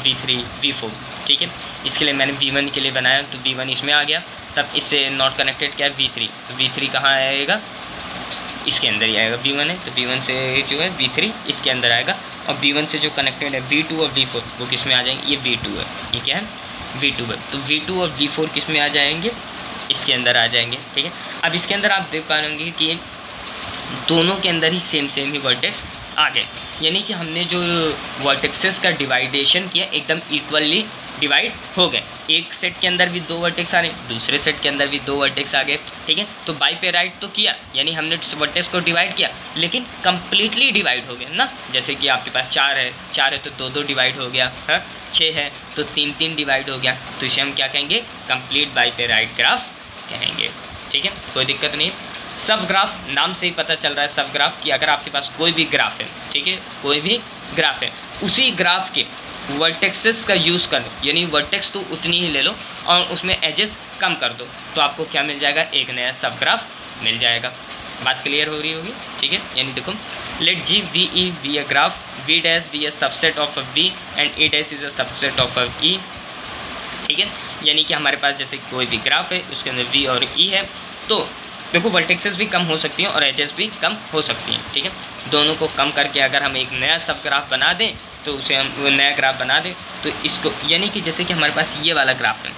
v3 v4। ठीक है, इसके लिए मैंने v1 के लिए बनाया, तो v1 इसमें आ गया, तब इससे नॉट कनेक्टेड क्या है, v3, तो v3 कहाँ आएगा, इसके अंदर ही आएगा। v1 है तो v1 से जो है v3 इसके अंदर आएगा, और v1 से जो कनेक्टेड है v2 और v4 वो किस में आ जाएंगे, ये v2 है, ये क्या है, v2 है, तो v2 और v4 किस में आ जाएंगे, इसके अंदर आ जाएंगे। ठीक है, अब इसके अंदर आप देख पाएंगे कि दोनों के अंदर ही सेम ही वर्टेक्स आ गए, यानी कि हमने जो वर्टेक्सेस का डिवाइडेशन किया एकदम इक्वली डिवाइड हो गए। एक सेट के अंदर भी दो वर्टेक्स आ रहे, दूसरे सेट के अंदर भी दो वर्टेक्स आ गए। ठीक है, तो बाइपेराइड तो किया, यानी हमने वर्टेक्स को डिवाइड किया, लेकिन कम्प्लीटली डिवाइड हो गया ना। जैसे कि आपके पास 4 है तो 2 डिवाइड हो गया, है 6 है तो 3 डिवाइड हो गया, तो इसे हम क्या कहेंगे, कंप्लीट बाइपेराइड ग्राफ कहेंगे। ठीक है, कोई दिक्कत नहीं। सब ग्राफ, नाम से ही पता चल रहा है सब ग्राफ, कि अगर आपके पास कोई भी ग्राफ है, ठीक है, कोई भी ग्राफ है, उसी ग्राफ के वर्टेक्सेस का यूज़ कर लो, यानी वर्टेक्स तो उतनी ही ले लो और उसमें एजेस कम कर दो, तो आपको क्या मिल जाएगा, एक नया सब ग्राफ मिल जाएगा। बात क्लियर हो रही होगी। ठीक है, यानी देखो, let G V E be a graph, V dash be a subset of a V and E dash is a subset of a E. ठीक है, यानी कि हमारे पास जैसे कोई भी ग्राफ है उसके अंदर वी और ई है, तो देखो वर्टेक्सेस भी कम हो सकती हैं और एजेस भी कम हो सकती हैं। ठीक है, दोनों को कम करके अगर हम एक नया सब ग्राफ बना दें, तो उसे हम वो नया ग्राफ बना दें, तो इसको, यानी कि जैसे कि हमारे पास ये वाला ग्राफ है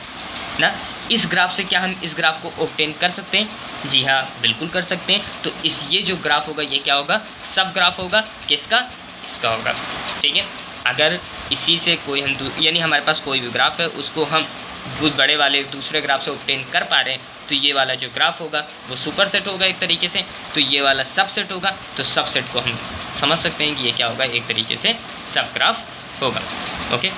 ना, इस ग्राफ से क्या हम इस ग्राफ को ऑब्टेन कर सकते हैं, जी हाँ बिल्कुल कर सकते हैं। तो ये जो ग्राफ होगा ये क्या होगा, सब ग्राफ होगा, किसका, इसका होगा। ठीक है, अगर इसी से कोई हम, यानी हमारे पास कोई भी ग्राफ है उसको हम बहुत बड़े वाले दूसरे ग्राफ से ऑब्टेन कर पा रहे हैं, तो ये वाला जो ग्राफ होगा वो सुपर सेट होगा एक तरीके से, तो ये वाला सबसेट होगा, तो सबसेट को हम समझ सकते हैं कि ये क्या होगा, एक तरीके से सब ग्राफ होगा। ओके,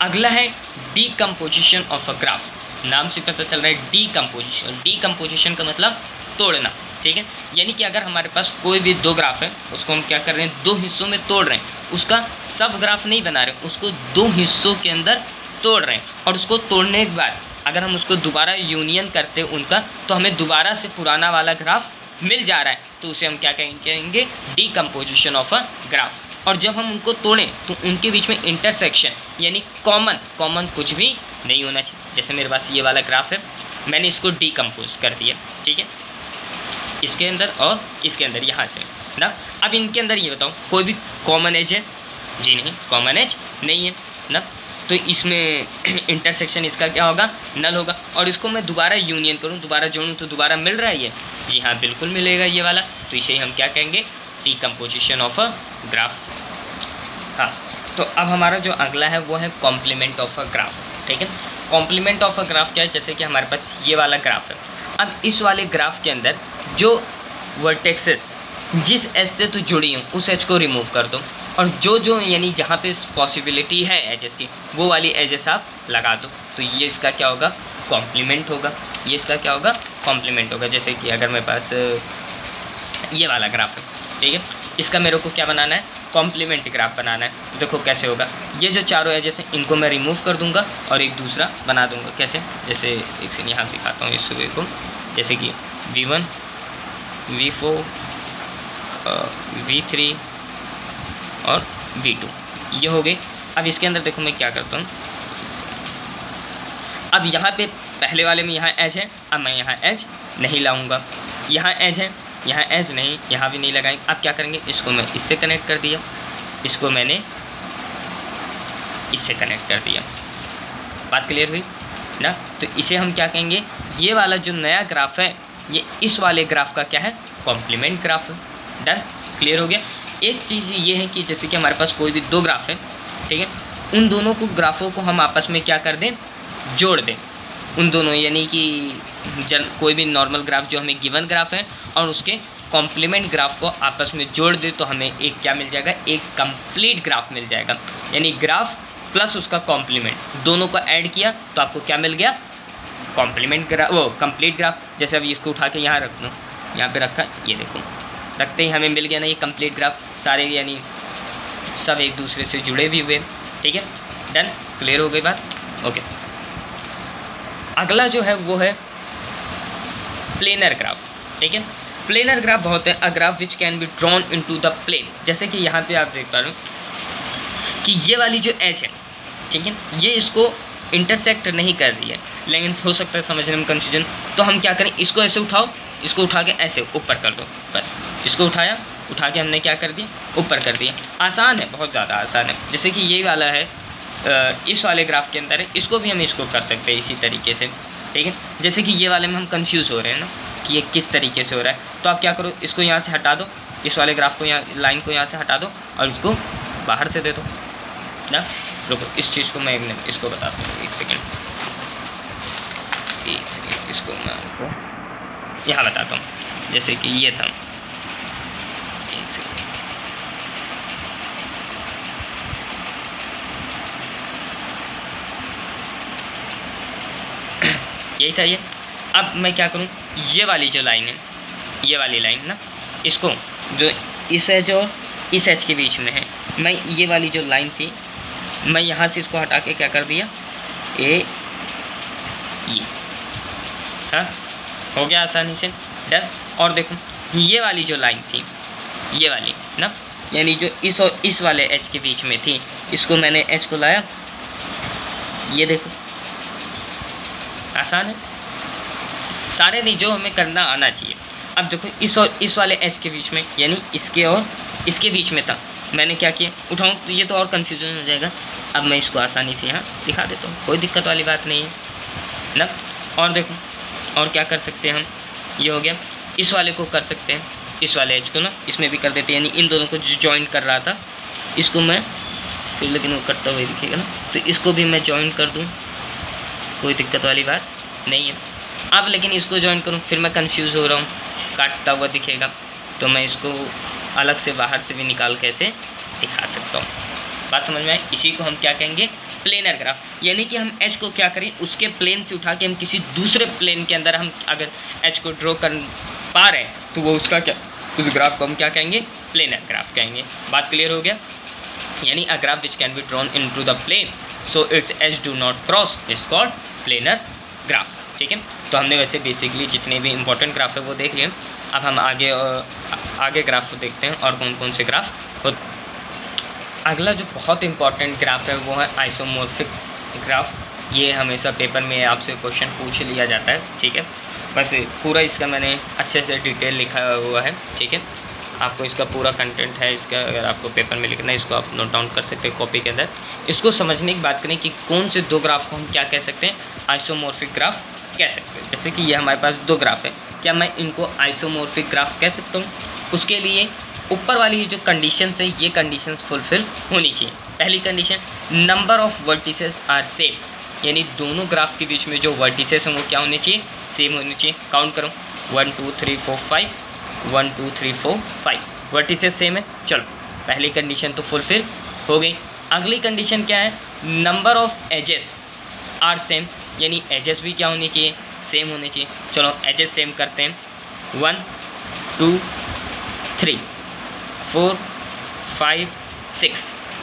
अगला है डीकम्पोजिशन ऑफ अ ग्राफ। नाम से पता चल रहा है डीकम्पोजिशन। डीकम्पोजिशन का मतलब तोड़ना। ठीक है। यानी कि अगर हमारे पास कोई भी दो ग्राफ है, उसको हम क्या कर रहे हैं, दो हिस्सों में तोड़ रहे हैं, उसका सब ग्राफ नहीं बना रहे, उसको दो हिस्सों के अंदर तोड़ रहे हैं, और उसको तोड़ने के बाद अगर हम उसको दोबारा यूनियन करते हैं उनका, तो हमें दोबारा से पुराना वाला ग्राफ मिल जा रहा है, तो उसे हम क्या कहेंगे, डीकम्पोजिशन ऑफ अ ग्राफ। और जब हम उनको तोड़ें तो उनके बीच में इंटरसेक्शन यानी कॉमन कुछ भी नहीं होना चाहिए। जैसे मेरे पास ये वाला ग्राफ है, मैंने इसको डीकम्पोज कर दिया, ठीक है, इसके अंदर और इसके अंदर, यहाँ से ना। अब इनके अंदर ये बताओ कोई भी कॉमन एज है? जी नहीं, कॉमन एज नहीं है ना, तो इसमें इंटरसेक्शन इसका क्या होगा, नल होगा। और इसको मैं दोबारा यूनियन करूँ, दोबारा जोड़ूँ, तो दोबारा मिल रहा है ये? जी हाँ, बिल्कुल मिलेगा ये वाला, तो इसे हम क्या कहेंगे, डीकम्पोजिशन ऑफ अ ग्राफ। हाँ, तो अब हमारा जो अगला है वो है कॉम्प्लीमेंट ऑफ अ ग्राफ, ठीक है। कॉम्प्लीमेंट ऑफ अ ग्राफ क्या है, जैसे कि हमारे पास ये वाला ग्राफ है, अब इस वाले ग्राफ के अंदर जो वर्टेक्सेस जिस एज से तो जुड़ी हूँ उस एज को रिमूव कर दो, और जो यानी जहाँ पे पॉसिबिलिटी है एजेस की, वो वाली एजेस आप लगा दो, तो ये इसका क्या होगा, कॉम्प्लीमेंट होगा। ये इसका क्या होगा, कॉम्प्लीमेंट होगा। जैसे कि अगर मेरे पास ये वाला ग्राफ है, ठीक है, इसका मेरे को क्या बनाना है, कॉम्प्लीमेंट ग्राफ बनाना है। तो देखो कैसे होगा, ये जो चारों एजेस हैं इनको मैं रिमूव कर दूंगा और एक दूसरा बना दूंगा। कैसे, जैसे एक से यहाँ दिखाता हूँ इस वे को, जैसे कि V1 V4 V3 और V2 ये हो गए। अब इसके अंदर देखो मैं क्या करता हूँ, अब यहाँ पे पहले वाले में यहाँ एज है, अब मैं यहाँ एज नहीं लाऊंगा, यहाँ एज है, यहाँ एज नहीं, यहाँ भी नहीं लगाएंगे। अब क्या करेंगे, इसको मैं इससे कनेक्ट कर दिया, इसको मैंने इससे कनेक्ट कर दिया। बात क्लियर हुई ना? तो इसे हम क्या कहेंगे, ये वाला जो नया ग्राफ है ये इस वाले ग्राफ का क्या है, कॉम्प्लीमेंट ग्राफ है। डन, क्लियर हो गया। एक चीज़ ये है कि जैसे कि हमारे पास कोई भी दो ग्राफ है, ठीक है, उन दोनों को ग्राफों को हम आपस में क्या कर दें, जोड़ दें। उन दोनों यानी कि कोई भी नॉर्मल ग्राफ जो हमें गिवन ग्राफ है और उसके कॉम्प्लीमेंट ग्राफ को आपस में जोड़ दे, तो हमें एक क्या मिल जाएगा, एक कंप्लीट ग्राफ मिल जाएगा। यानी ग्राफ प्लस उसका कॉम्प्लीमेंट दोनों को ऐड किया तो आपको क्या मिल गया, कॉम्प्लीमेंट ग्राफ, वो कंप्लीट ग्राफ। जैसे अभी इसको उठा के यहाँ रख दो, यहाँ पे रखा, ये देखो, रखते ही हमें मिल गया ना ये कंप्लीट ग्राफ, सारे यानी सब एक दूसरे से जुड़े भी हुए। ठीक है, डन, क्लियर हो गई बात। ओके, अगला जो है वो है प्लेनर ग्राफ। ठीक है, प्लेनर ग्राफ बहुत है, a graph which can be drawn into the plane. जैसे कि यहाँ पे आप देख पा रहे हो कि ये वाली जो एज है, ठीक है, ये इसको इंटरसेक्ट नहीं कर रही है, लेकिन हो सकता है समझने में कंफ्यूजन। तो हम क्या करें, इसको ऐसे उठाओ, इसको उठा के ऐसे ऊपर कर दो, बस इसको उठाया, उठा के हमने क्या कर दिया, ऊपर कर दिया। आसान है, बहुत ज़्यादा आसान है। जैसे कि ये वाला है, इस वाले ग्राफ के अंदर है, इसको भी हम इसको कर सकते हैं इसी तरीके से। ठीक है, जैसे कि ये वाले में हम कंफ्यूज हो रहे हैं ना कि ये किस तरीके से हो रहा है, तो आप क्या करो, इसको यहाँ से हटा दो, इस वाले ग्राफ को, यहाँ लाइन को यहाँ से हटा दो और इसको बाहर से दे दो ना। रुको, इस चीज़ को मैं इसको बताता हूँ, एक सेकेंड, इसको मैं आपको यहाँ बताता हूँ। जैसे कि ये था, एक सेकेंड, यही था ये। अब मैं क्या करूँ, ये वाली जो लाइन है, ये वाली लाइन ना, इसको जो इस एज और इस एज के बीच में है, मैं ये वाली जो लाइन थी, मैं यहाँ से इसको हटा के क्या कर दिया, ए हाँ, हो गया आसानी से, डन। और देखो ये वाली जो लाइन थी, ये वाली ना, यानी जो इस और इस वाले एच के बीच में थी, इसको मैंने एच को लाया, ये देखो, आसान है, सारे नहीं, जो हमें करना आना चाहिए। अब देखो इस और इस वाले एच के बीच में, यानी इसके और इसके बीच में था, मैंने क्या किया, उठाऊं तो ये तो और कन्फ्यूजन हो जाएगा। अब मैं इसको आसानी से यहाँ दिखा देता हूँ, कोई दिक्कत वाली बात नहीं है ना। और देखो, और क्या कर सकते हैं हम, ये हो गया, इस वाले को कर सकते हैं, इस वाले एज को ना इसमें भी कर देते हैं, यानी इन दोनों को जो जॉइन कर रहा था, इसको मैं फिर, लेकिन वो कटता हुआ दिखेगा ना, तो इसको भी मैं जॉइन कर दूँ, कोई दिक्कत वाली बात नहीं है। अब लेकिन इसको जॉइन करूँ, फिर मैं कंफ्यूज हो रहा हूँ, काटता हुआ दिखेगा, तो मैं इसको अलग से बाहर से भी निकाल के ऐसे दिखा सकता हूँ। बात समझ में आई? इसी को हम क्या कहेंगे, प्लेनर ग्राफ, यानी कि हम एच को क्या करें, उसके प्लेन से उठा के हम किसी दूसरे प्लेन के अंदर हम अगर एच को ड्रॉ कर पा रहे हैं तो वो उसका क्या, उस ग्राफ को हम क्या कहेंगे, प्लेनर ग्राफ कहेंगे। बात क्लियर हो गया। यानी a graph which can be drawn into the plane so its edge do not cross is called planar graph. ठीक है, तो हमने वैसे बेसिकली जितने भी इंपॉर्टेंट ग्राफ है वो देख लिए। अब हम आगे ग्राफ को देखते हैं और कौन कौन से ग्राफ होते। अगला जो बहुत इंपॉर्टेंट ग्राफ है वो है आइसोमॉर्फिक ग्राफ। ये हमेशा पेपर में आपसे क्वेश्चन पूछ लिया जाता है। ठीक है, वैसे पूरा इसका मैंने अच्छे से डिटेल लिखा हुआ है। ठीक है, आपको इसका पूरा कंटेंट है इसका, अगर आपको पेपर में लिखना है इसको आप नोट डाउन कर सकते हैं कॉपी के अंदर। इसको समझने की बात करें कि कौन से दो ग्राफ को हम क्या कह सकते हैं, आइसोमॉर्फिक ग्राफ कह सकते हैं। जैसे कि ये हमारे पास दो ग्राफ है, क्या मैं इनको आइसोमॉर्फिक ग्राफ कह सकता हूँ? उसके लिए ऊपर वाली जो कंडीशंस है ये कंडीशंस फुलफिल होनी चाहिए। पहली condition, number of vertices are same, यानी दोनों ग्राफ के बीच में जो वर्टिसेस हैं वो क्या होने चाहिए, सेम होने चाहिए। काउंट करो, 1 2 3 4 5, 1 2 3 4 5 वर्टिसेस सेम है। चलो, पहली कंडीशन तो फुलफिल हो गई। अगली कंडीशन क्या है, number of edges are same, यानी एजेस भी क्या होनी चाहिए, सेम होने चाहिए। चलो एजेस सेम करते हैं, 1 2 3 4 5 6।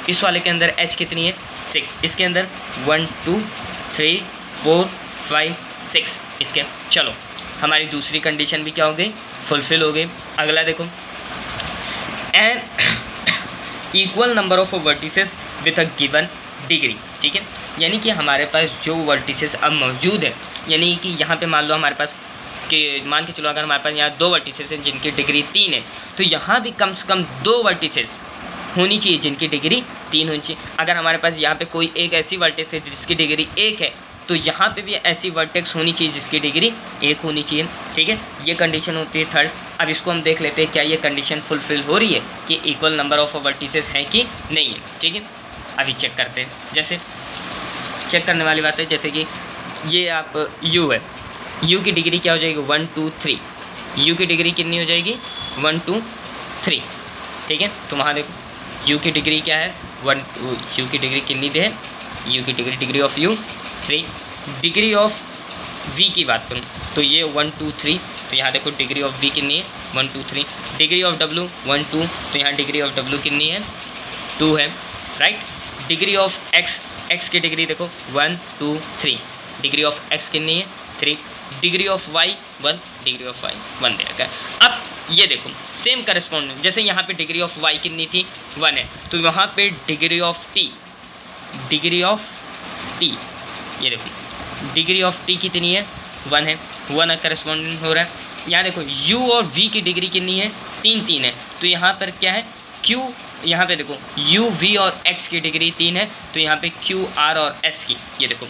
इस वाले के अंदर एच कितनी है, 6। इसके अंदर 1 2 3 4 5 6 इसके। चलो हमारी दूसरी कंडीशन भी क्या हो गई, फुलफिल हो गई। अगला देखो, an equal number of vertices with a given degree. ठीक है, यानी कि हमारे पास जो वर्टिसेस अब मौजूद है, यानी कि यहाँ पे मान लो हमारे पास कि मान के चलो अगर हमारे पास यहाँ 2 वर्टिसेस हैं जिनकी डिग्री 3 है, तो यहाँ भी कम से कम 2 वर्टिसेस होनी चाहिए जिनकी डिग्री 3 होनी चाहिए। अगर हमारे पास यहाँ पे कोई एक ऐसी वर्टेक्स है जिसकी डिग्री 1 है, तो यहाँ पे भी ऐसी वर्टेक्स होनी चाहिए जिसकी डिग्री 1 होनी चाहिए। ठीक है, ये कंडीशन होती है थर्ड। अब इसको हम देख लेते हैं क्या ये कंडीशन फुलफिल हो रही है कि इक्वल नंबर ऑफ वर्टिसेस हैं कि नहीं है। ठीक है, अभी चेक करते हैं। जैसे चेक करने वाली बात है, जैसे कि ये आप u है, u की डिग्री क्या हो जाएगी, 1 2 3। u की डिग्री कितनी हो जाएगी, 1 2 3। ठीक है, तो वहाँ देखो u की डिग्री क्या है, 1 2, u की डिग्री कितनी है, u की degree of u 3। Degree of v की बात करूँ तो ये 1 2 3, तो यहाँ देखो डिग्री ऑफ v कितनी है, 1 2 3। डिग्री ऑफ w 1 2, तो यहाँ डिग्री ऑफ w कितनी है, 2 है, राइट। डिग्री ऑफ x की डिग्री देखो 1 2 3। डिग्री ऑफ x कितनी है, 3। Degree of y 1, degree of y 1 दे रखा है। अब ये देखो सेम करस्पॉन्डिंग, जैसे यहाँ पे डिग्री ऑफ y कितनी थी, 1 है, तो यहाँ पे डिग्री ऑफ t ये देखो डिग्री ऑफ t कितनी है, 1 है, 1 करस्पॉन्डिंग हो रहा है। यहाँ देखो u और v की डिग्री कितनी है, 3 है, तो यहाँ पर क्या है q, यहाँ पे देखो u v और x की डिग्री 3 है, तो यहाँ पे q r और s की, ये देखो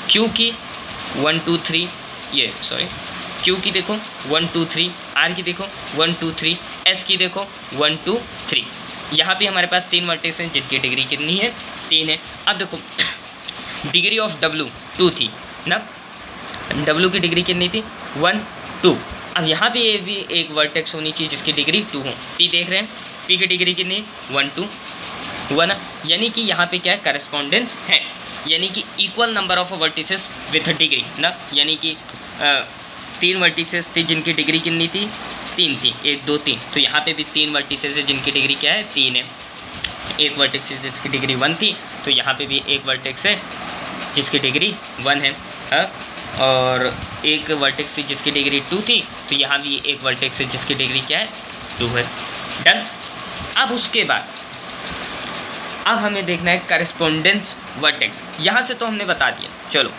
q की 1 2 3, ये सॉरी q की देखो 1 2 3, r की देखो 1 2 3, s की देखो 1 2 3। यहाँ पे हमारे पास 3 वर्टेक्स हैं जिनकी डिग्री कितनी है, 3 है। अब देखो डिग्री ऑफ w 2 थी ना, w की डिग्री कितनी थी, 1 2। अब यहाँ पे ये भी एक वर्टेक्स होनी चाहिए जिसकी डिग्री 2 हो। p देख रहे हैं, p की डिग्री कितनी, 1 2 1, यानी कि यहाँ पे क्या है, करस्पॉन्डेंस है, यानी कि equal number of vertices with degree ना, यानी कि 3 वर्टिसेस थी जिनकी डिग्री कितनी थी, 3 थी, 1 2 3। तो यहाँ पे भी 3 वर्टिसेस है जिनकी डिग्री क्या है, 3 है। एक वर्टेक्स है जिसकी डिग्री 1 थी, तो यहाँ पे भी एक वर्टेक्स है जिसकी डिग्री 1 है, और एक वर्टेक्स है जिसकी डिग्री 2 थी, तो यहाँ भी एक वर्टेक्स है जिसकी डिग्री क्या है, 2 है। डन। अब उसके बाद अब हमें देखना है करस्पॉन्डेंस वर्टेक्स। यहाँ से तो हमने बता दिया, चलो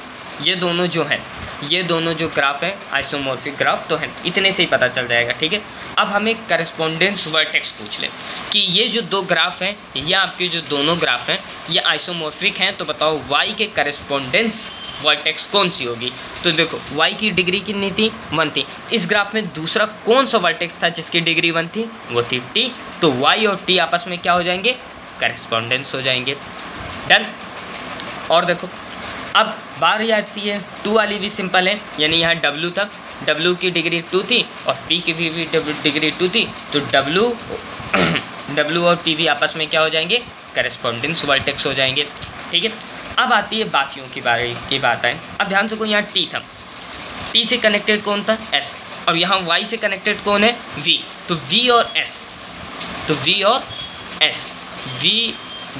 ये दोनों जो हैं, ये दोनों जो ग्राफ है आइसोमॉर्फिक ग्राफ तो हैं, इतने से ही पता चल जाएगा। ठीक है, अब हमें करस्पॉन्डेंस वर्टेक्स पूछ ले कि ये जो दो ग्राफ हैं, ये आपके जो दोनों ग्राफ हैं ये आइसोमॉर्फिक हैं, तो बताओ y के करस्पॉन्डेंस वर्टेक्स कौन सी होगी। तो देखो y की डिग्री कितनी थी, 1 थी। इस ग्राफ में दूसरा कौन सा वर्टेक्स था जिसकी डिग्री 1 थी, वो थी t। तो y और t आपस में क्या हो जाएंगे, करस्पॉन्डेंस हो जाएंगे। डन। और देखो अब बारी आती है 2 वाली, भी सिंपल है, यानी यहाँ w था, w की डिग्री 2 थी और p की भी डिग्री 2 थी, तो w और t भी आपस में क्या हो जाएंगे, करस्पॉन्डेंस वर्टेक्स हो जाएंगे। ठीक है, अब आती है बाकियों की बात है। अब ध्यान से, को यहाँ टी था, टी से कनेक्टेड कौन था, एस, और यहाँ वाई से कनेक्टेड कौन है, वी। तो वी और एस, तो वी और एस,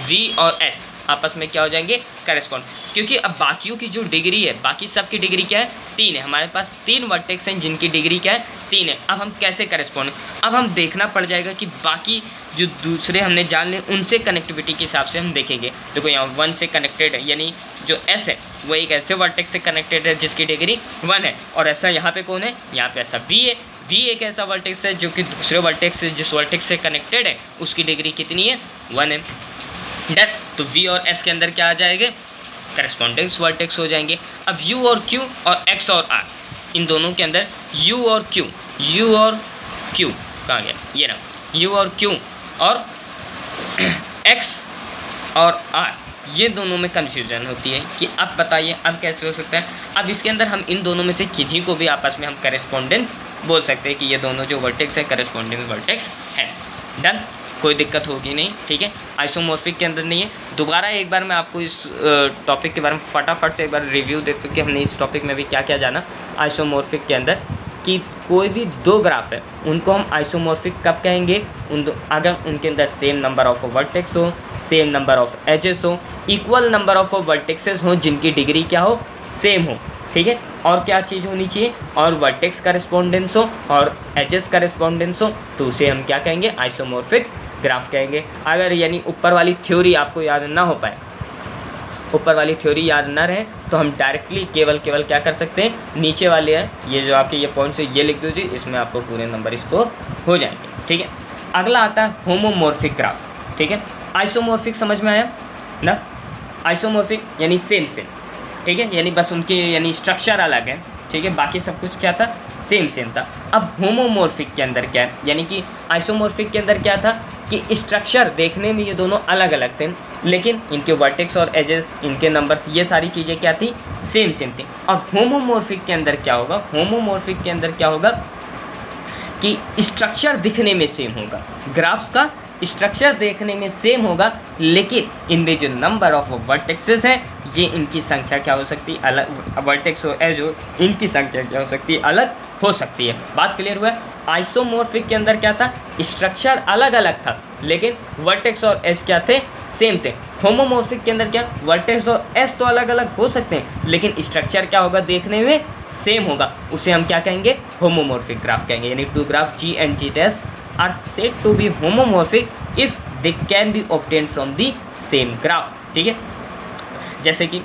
वी और एस आपस में क्या हो जाएंगे, करेस्पॉन्ड। क्योंकि अब बाकियों की जो डिग्री है, बाकी सब की डिग्री क्या है, 3 है। हमारे पास 3 वर्टेक्स हैं जिनकी डिग्री क्या है, 3 है। अब हम कैसे करेस्पॉन्ड, अब हम देखना पड़ जाएगा कि बाकी जो दूसरे हमने जान लिए उनसे कनेक्टिविटी के हिसाब से हम देखेंगे। देखो यहाँ 1 से कनेक्टेड है, यानी जो एस है वो एक ऐसे वर्टेक्स से कनेक्टेड है जिसकी डिग्री 1 है, और ऐसा यहाँ पे कौन है, यहाँ पे ऐसा वी है। वी एक ऐसा वर्टेक्स है जो कि दूसरे वर्टेक्स से, जिस वर्टेक्स से कनेक्टेड है उसकी डिग्री कितनी है, 1 है। डन। तो V और S के अंदर क्या आ जाएंगे, करेस्पॉन्डेंस वर्टेक्स हो जाएंगे। अब U और Q और X और R, इन दोनों के अंदर U और Q कहाँ गया, ये रहा, U और Q और X और R, ये दोनों में कन्फ्यूजन होती है कि अब बताइए अब कैसे हो सकता है। अब इसके अंदर हम इन दोनों में से किन्हीं को भी आपस में हम करेस्पॉन्डेंस बोल सकते हैं कि ये दोनों जो वर्टेक्स है करेस्पॉन्डेंस वर्टेक्स है। डन, कोई दिक्कत होगी नहीं, ठीक है। आइसोमॉर्फिक के अंदर नहीं है। दोबारा एक बार मैं आपको इस टॉपिक के बारे में फटाफट से एक बार रिव्यू देता हूँ कि हमने इस टॉपिक में भी क्या क्या जाना आइसोमॉर्फिक के अंदर, कि कोई भी 2 ग्राफ है उनको हम आइसोमॉर्फिक कब कहेंगे, अगर उनके अंदर सेम नंबर ऑफ वर्टेक्स हो, सेम नंबर ऑफ एजेस हो, इक्वल नंबर ऑफ वर्टेक्सेस हो जिनकी डिग्री क्या हो, सेम हो, ठीक है। और क्या चीज़ होनी चाहिए, और वर्टेक्स करेस्पॉन्डेंस हो और एजेस करेस्पॉन्डेंस हो, तो उसे हम क्या कहेंगे, आइसोमॉर्फिक ग्राफ कहेंगे। अगर यानी ऊपर वाली थ्योरी आपको याद ना हो पाए, ऊपर वाली थ्योरी याद ना रहे, तो हम डायरेक्टली केवल क्या कर सकते हैं, नीचे वाले हैं ये जो आपके ये पॉइंट्स है ये लिख दीजिए, इसमें आपको पूरे नंबर इसको हो जाएंगे, ठीक है। अगला आता है होमोमॉर्फिक ग्राफ, ठीक है। आइसोमॉर्फिक समझ में आया ना, आइसोमॉर्फिक यानी सेम, ठीक है, यानी बस उनके यानी स्ट्रक्चर अलग है, ठीक है, बाकी सब कुछ क्या था, सेम था। अब होमोमॉर्फिक के अंदर क्या है, यानी कि आइसोमॉर्फिक के अंदर क्या था कि स्ट्रक्चर देखने में ये दोनों अलग अलग थे, लेकिन इनके वर्टेक्स और एजेस, इनके नंबर्स, ये सारी चीज़ें क्या थी, सेम थी। और होमोमॉर्फिक के अंदर क्या होगा, होमोमॉर्फिक के अंदर क्या होगा कि स्ट्रक्चर दिखने में सेम होगा, ग्राफ्स का स्ट्रक्चर देखने में सेम होगा, लेकिन इनमें जो नंबर ऑफ वर्टेक्सेस हैं ये इनकी संख्या क्या हो सकती है, अलग, वर्टेक्स और एज हो इनकी संख्या क्या हो सकती है, अलग हो सकती है। बात क्लियर हुआ है। आइसोमॉर्फिक के अंदर क्या था, स्ट्रक्चर अलग अलग था लेकिन वर्टेक्स और एज क्या थे, सेम थे। होमोमॉर्फिक के अंदर क्या, वर्टेक्स और एज तो अलग अलग हो सकते हैं लेकिन स्ट्रक्चर क्या होगा, देखने में सेम होगा, उसे हम क्या कहेंगे, होमोमॉर्फिक ग्राफ कहेंगे। यानी 2 graph G and G test are said to be homomorphic if they can be obtained from the same graph, ठीक है। जैसे कि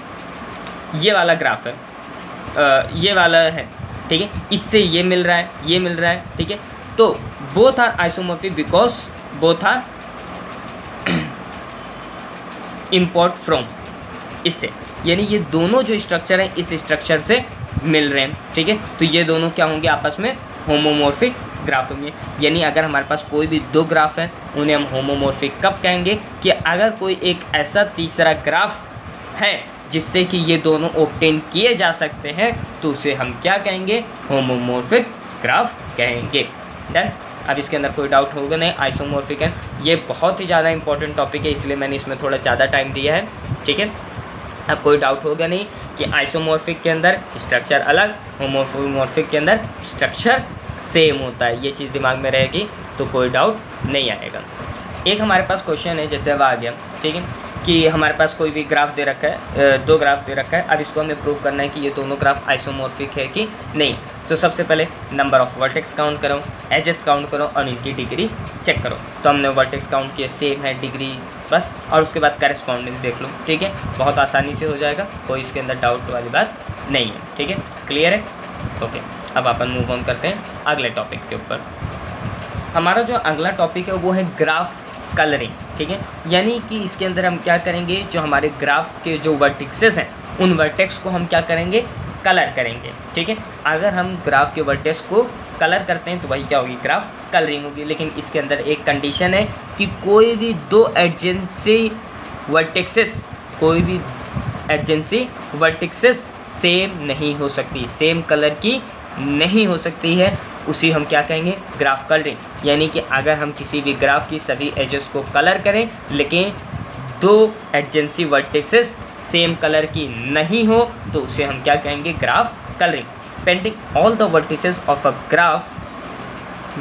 ये वाला ग्राफ है, ये वाला है, ठीक है, इससे ये मिल रहा है, ये मिल रहा है, ठीक है। तो both are isomorphic because both are import from, इससे, यानी ये दोनों जो स्ट्रक्चर हैं इस स्ट्रक्चर से मिल रहे हैं, ठीक है। तो ये दोनों क्या होंगे, आपस में होमोमॉर्फिक ग्राफ होंगे। यानी अगर हमारे पास कोई भी 2 ग्राफ हैं उन्हें हम होमोमॉर्फिक कब कहेंगे, कि अगर कोई एक ऐसा तीसरा ग्राफ है जिससे कि ये दोनों ऑब्टेन किए जा सकते हैं तो उसे हम क्या कहेंगे, होमोमॉर्फिक ग्राफ कहेंगे। डन। अब इसके अंदर कोई डाउट होगा नहीं, आइसोमॉर्फिक है, ये बहुत ही ज़्यादा इंपॉर्टेंट टॉपिक है इसलिए मैंने इसमें थोड़ा ज़्यादा टाइम दिया है, ठीक है। अब कोई डाउट होगा नहीं कि आइसोमॉर्फिक के अंदर स्ट्रक्चर अलग, होमोमॉर्फिक के अंदर स्ट्रक्चर सेम होता है, ये चीज़ दिमाग में रहेगी तो कोई डाउट नहीं आएगा। एक हमारे पास क्वेश्चन है, जैसे अब आ गया, ठीक है, कि हमारे पास कोई भी ग्राफ दे रखा है, 2 ग्राफ दे रखा है, अब इसको हमें प्रूव करना है कि ये दोनों ग्राफ आइसोमॉर्फिक है कि नहीं। तो सबसे पहले नंबर ऑफ वर्टेक्स काउंट करो, एजेस काउंट करो और इनकी डिग्री चेक करो। तो हमने वर्टेक्स काउंट किए, सेम है डिग्री बस, और उसके बाद करेस्पॉन्डेंस देख लो, ठीक है, बहुत आसानी से हो जाएगा, कोई इसके अंदर डाउट वाली बात नहीं है, ठीक है, क्लियर है, ओके। अब अपन मूव ऑन करते हैं अगले टॉपिक के ऊपर। हमारा जो अगला टॉपिक है वो है ग्राफ कलरिंग, ठीक है। यानी कि इसके अंदर हम क्या करेंगे, जो हमारे ग्राफ के जो वर्टेक्सेस हैं उन वर्टेक्स को हम क्या करेंगे, कलर करेंगे, ठीक है। अगर हम ग्राफ के वर्टेक्स को कलर करते हैं तो वही क्या होगी, ग्राफ कलरिंग होगी। लेकिन इसके अंदर एक कंडीशन है कि कोई भी 2 एडजेंसी वर्टेक्सेस, कोई भी एडजेंसी वर्टेक्सेस सेम नहीं हो सकती, सेम कलर की नहीं हो सकती है, उसी हम क्या कहेंगे, ग्राफ कलरिंग। यानी कि अगर हम किसी भी ग्राफ की सभी एजेस को कलर करें लेकिन 2 एडजेंसी वर्टेक्सेस सेम कलर की नहीं हो तो उसे हम क्या कहेंगे, graph colouring. Painting all the vertices of a graph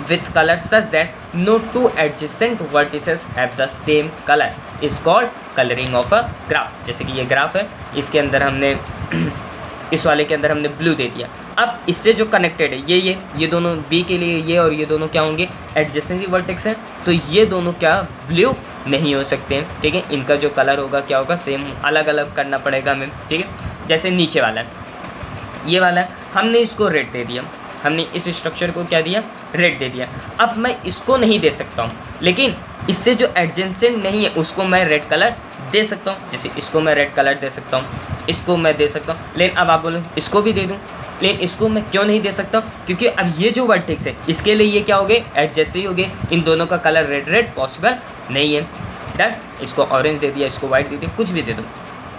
with color such that no two adjacent vertices have the same color is called coloring of a graph। जैसे कि ये ग्राफ है, इसके अंदर हमने इस वाले के अंदर हमने ब्लू दे दिया। अब इससे जो कनेक्टेड है ये दोनों बी के लिए ये और ये दोनों क्या होंगे, एडजेसेंट वर्टेक्स हैं, तो ये दोनों क्या ब्लू नहीं हो सकते हैं। ठीक है, इनका जो कलर होगा क्या होगा, सेम अलग अलग करना पड़ेगा हमें। ठीक है, जैसे नीचे वाला है, ये वाला है, हमने इसको रेड दे दिया, हमने इस स्ट्रक्चर को क्या दिया, रेड दे दिया। अब मैं इसको नहीं दे सकता हूँ, लेकिन इससे जो एडजेसेंट नहीं है उसको मैं रेड कलर दे सकता हूँ। जैसे इसको मैं रेड कलर दे सकता हूँ, इसको मैं दे सकता हूँ, लेकिन अब आप बोलो इसको भी दे दूँ, लेकिन इसको मैं क्यों नहीं दे सकता, क्योंकि अब ये जो वर्टेक्स है इसके लिए ये क्या हो गए, एडजेसेंट ही हो गए, इन दोनों का कलर रेड रेड पॉसिबल नहीं है। डन, इसको ऑरेंज दे दिया, इसको वाइट दे दिया, कुछ भी दे दो।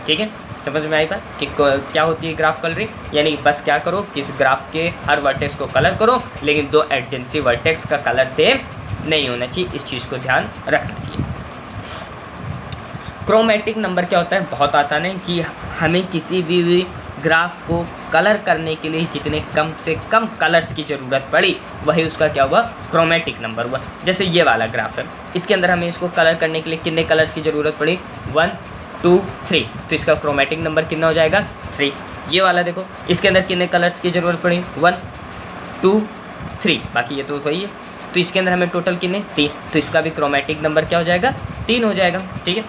ठीक है, समझ में आई बात कि क्या होती है ग्राफ कलरिंग, यानी बस क्या करो कि इस ग्राफ के हर वर्टेक्स को कलर करो, लेकिन दो एडजेंसी वर्टेक्स का कलर सेम नहीं होना चाहिए, इस चीज़ को ध्यान रखना चाहिए। क्रोमेटिक नंबर क्या होता है, बहुत आसान है कि हमें किसी भी ग्राफ को कलर करने के लिए जितने कम से कम कलर्स की ज़रूरत पड़ी वही उसका क्या हुआ, क्रोमेटिक नंबर हुआ। जैसे ये वाला ग्राफ है, इसके अंदर हमें इसको कलर करने के लिए कितने कलर्स की ज़रूरत पड़ी, 1 2 3, तो इसका क्रोमेटिक नंबर कितना हो जाएगा, 3। ये वाला देखो, इसके अंदर कितने कलर्स की ज़रूरत पड़ी, 1 2 3, बाकी ये तो वही है, तो इसके अंदर हमें टोटल कितने, 3, तो इसका भी क्रोमेटिक नंबर क्या हो जाएगा, 3 हो जाएगा। ठीक है,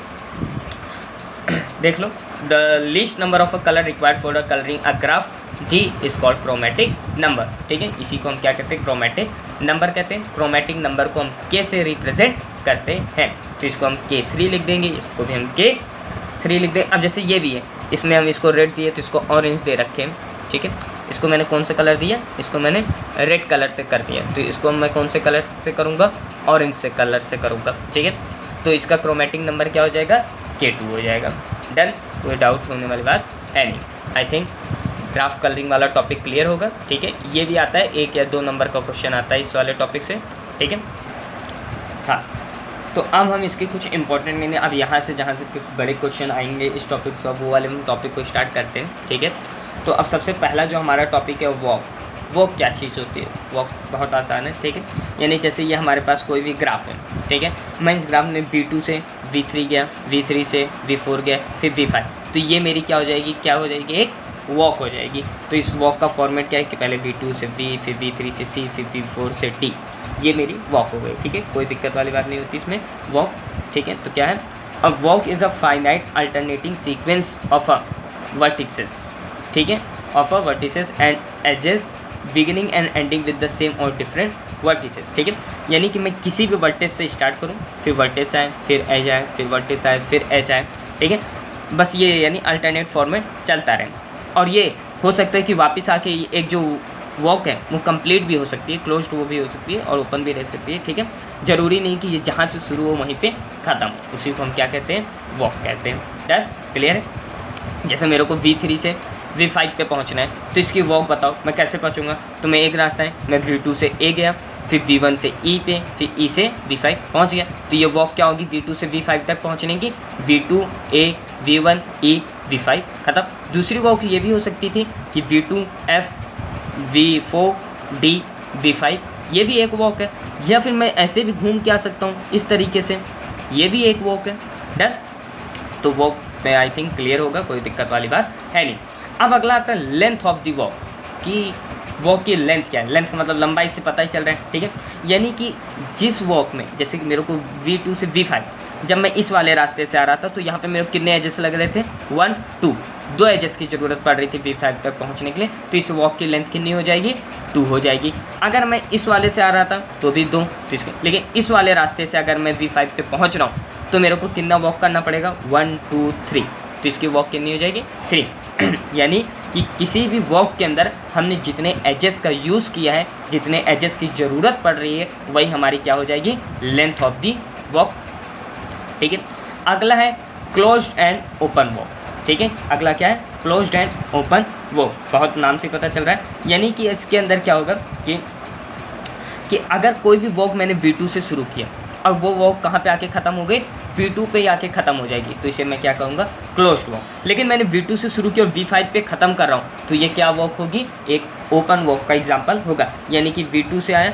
देख लो, the least number of a colour required for a colouring a graph G is called chromatic number. ठीक है, इसी को हम क्या कहते हैं, क्रोमेटिक नंबर कहते हैं। क्रोमेटिक नंबर को हम K से रिप्रेजेंट करते हैं, तो इसको हम K3 लिख देंगे, इसको भी हम K3 लिख देंगे। अब जैसे ये भी है, इसमें हम इसको रेड दिए तो इसको ऑरेंज दे रखे हैं। ठीक है, इसको मैंने कौन सा कलर दिया, इसको मैंने रेड कलर से कर दिया, तो इसको मैं कौन से कलर से करूँगा, ऑरेंज से कलर से करूँगा। ठीक है, तो इसका क्रोमेटिक नंबर क्या हो जाएगा, K2 हो जाएगा। डन, कोई डाउट होने वाली बात है नहीं। आई थिंक ग्राफ कलरिंग वाला टॉपिक क्लियर होगा। ठीक है, ये भी आता है, 1 या 2 नंबर का क्वेश्चन आता है इस वाले टॉपिक से। ठीक है, हाँ, तो अब हम इसके कुछ इंपॉर्टेंट नहीं, अब यहाँ से जहाँ से कुछ बड़े क्वेश्चन आएंगे इस टॉपिक से, वो वाले हम टॉपिक को स्टार्ट करते हैं। ठीक है, तो अब सबसे पहला जो हमारा टॉपिक है वॉक क्या चीज़ होती है। वॉक बहुत आसान है। ठीक है, यानी जैसे ये हमारे पास कोई भी ग्राफ है, ठीक है, मैं इस ग्राफ में V2 से V3 गया, V3 से V4 गया, फिर V5, तो ये मेरी क्या हो जाएगी, एक वॉक हो जाएगी। तो इस वॉक का फॉर्मेट क्या है कि पहले V2 से V, फिर V3 से C, फिर V4 से D, ये मेरी वॉक हो गई। ठीक है, कोई दिक्कत वाली बात नहीं होती इसमें, वॉक। ठीक है, तो क्या है, a walk is a finite alternating sequence of a vertices. ठीक है, of a vertices and edges beginning and ending with the same और डिफरेंट वर्टिसेस। ठीक है, यानी कि मैं किसी भी वर्टेस से स्टार्ट करूं, फिर वर्टेस आए, फिर एज आए, फिर वर्टेस आए, फिर एज आए। ठीक है, बस ये यानी अल्टरनेट फॉर्मेट चलता रहे, और ये हो सकता है कि वापस आके एक जो वॉक है वो कंप्लीट भी हो सकती है, क्लोज्ड वो भी हो सकती है, और ओपन भी रह सकती है। ठीक है, ज़रूरी नहीं कि ये जहाँ से शुरू हो वहीं पे ख़त्म, उसी को हम क्या कहते हैं, वॉक कहते हैं। डन, क्लियर है। जैसे मेरे को V3 से V5 पे पहुंचना है, तो इसकी वॉक बताओ मैं कैसे पहुंचूंगा। तो मैं एक रास्ता है, मैं V2 से A गया, फिर V1 से E पे, फिर E से V5 पहुंच गया, तो ये वॉक क्या होगी, V2 से V5 तक पहुंचने की, V2 A V1 E V5 खत्म। दूसरी वॉक ये भी हो सकती थी कि V2 F V4 D V5, ये भी एक वॉक है, या फिर मैं ऐसे भी घूम के आ सकता हूँ इस तरीके से, ये भी एक वॉक है। डन, तो वॉक में आई थिंक क्लियर होगा, कोई दिक्कत वाली बात है नहीं। अब अगला आता है लेंथ ऑफ द वॉक, कि वॉक की लेंथ क्या है। लेंथ का मतलब लंबाई से पता ही चल रहा है। ठीक है, यानी कि जिस वॉक में, जैसे कि मेरे को V2 से V5, जब मैं इस वाले रास्ते से आ रहा था तो यहाँ पे मेरे को कितने एजेस लग रहे थे, 1 2, 2 एजेस की ज़रूरत पड़ रही थी V5 तक पहुँचने के लिए, तो इस वॉक की लेंथ कितनी हो जाएगी, 2 हो जाएगी। अगर मैं इस वाले से आ रहा था तो भी 2, तो इसके, लेकिन इस वाले रास्ते से अगर मैं V5 पे पहुँच रहा हूँ तो मेरे को कितना वॉक करना पड़ेगा, 1 2 3, तो इसकी वॉक कितनी हो जाएगी, 3। यानी कि किसी भी वॉक के अंदर हमने जितने एजेस का यूज़ किया है, जितने एजेस की ज़रूरत पड़ रही है, वही हमारी क्या हो जाएगी, लेंथ ऑफ दी वॉक। ठीक है, अगला है क्लोज्ड एंड ओपन वॉक। ठीक है, अगला क्या है, क्लोज्ड एंड ओपन वॉक। बहुत नाम से पता चल रहा है, यानी कि इसके अंदर क्या होगा कि अगर कोई भी वॉक मैंने V2 से शुरू किया, और वो वॉक कहाँ पे आके ख़त्म हो गई, V2 पे आके ख़त्म हो जाएगी, तो इसे मैं क्या कहूँगा, क्लोज्ड वॉक। लेकिन मैंने V2 से शुरू किया और V5 पे ख़त्म कर रहा हूँ, तो ये क्या वॉक होगी, एक ओपन वॉक का एग्जाम्पल होगा। यानी कि V2 से आया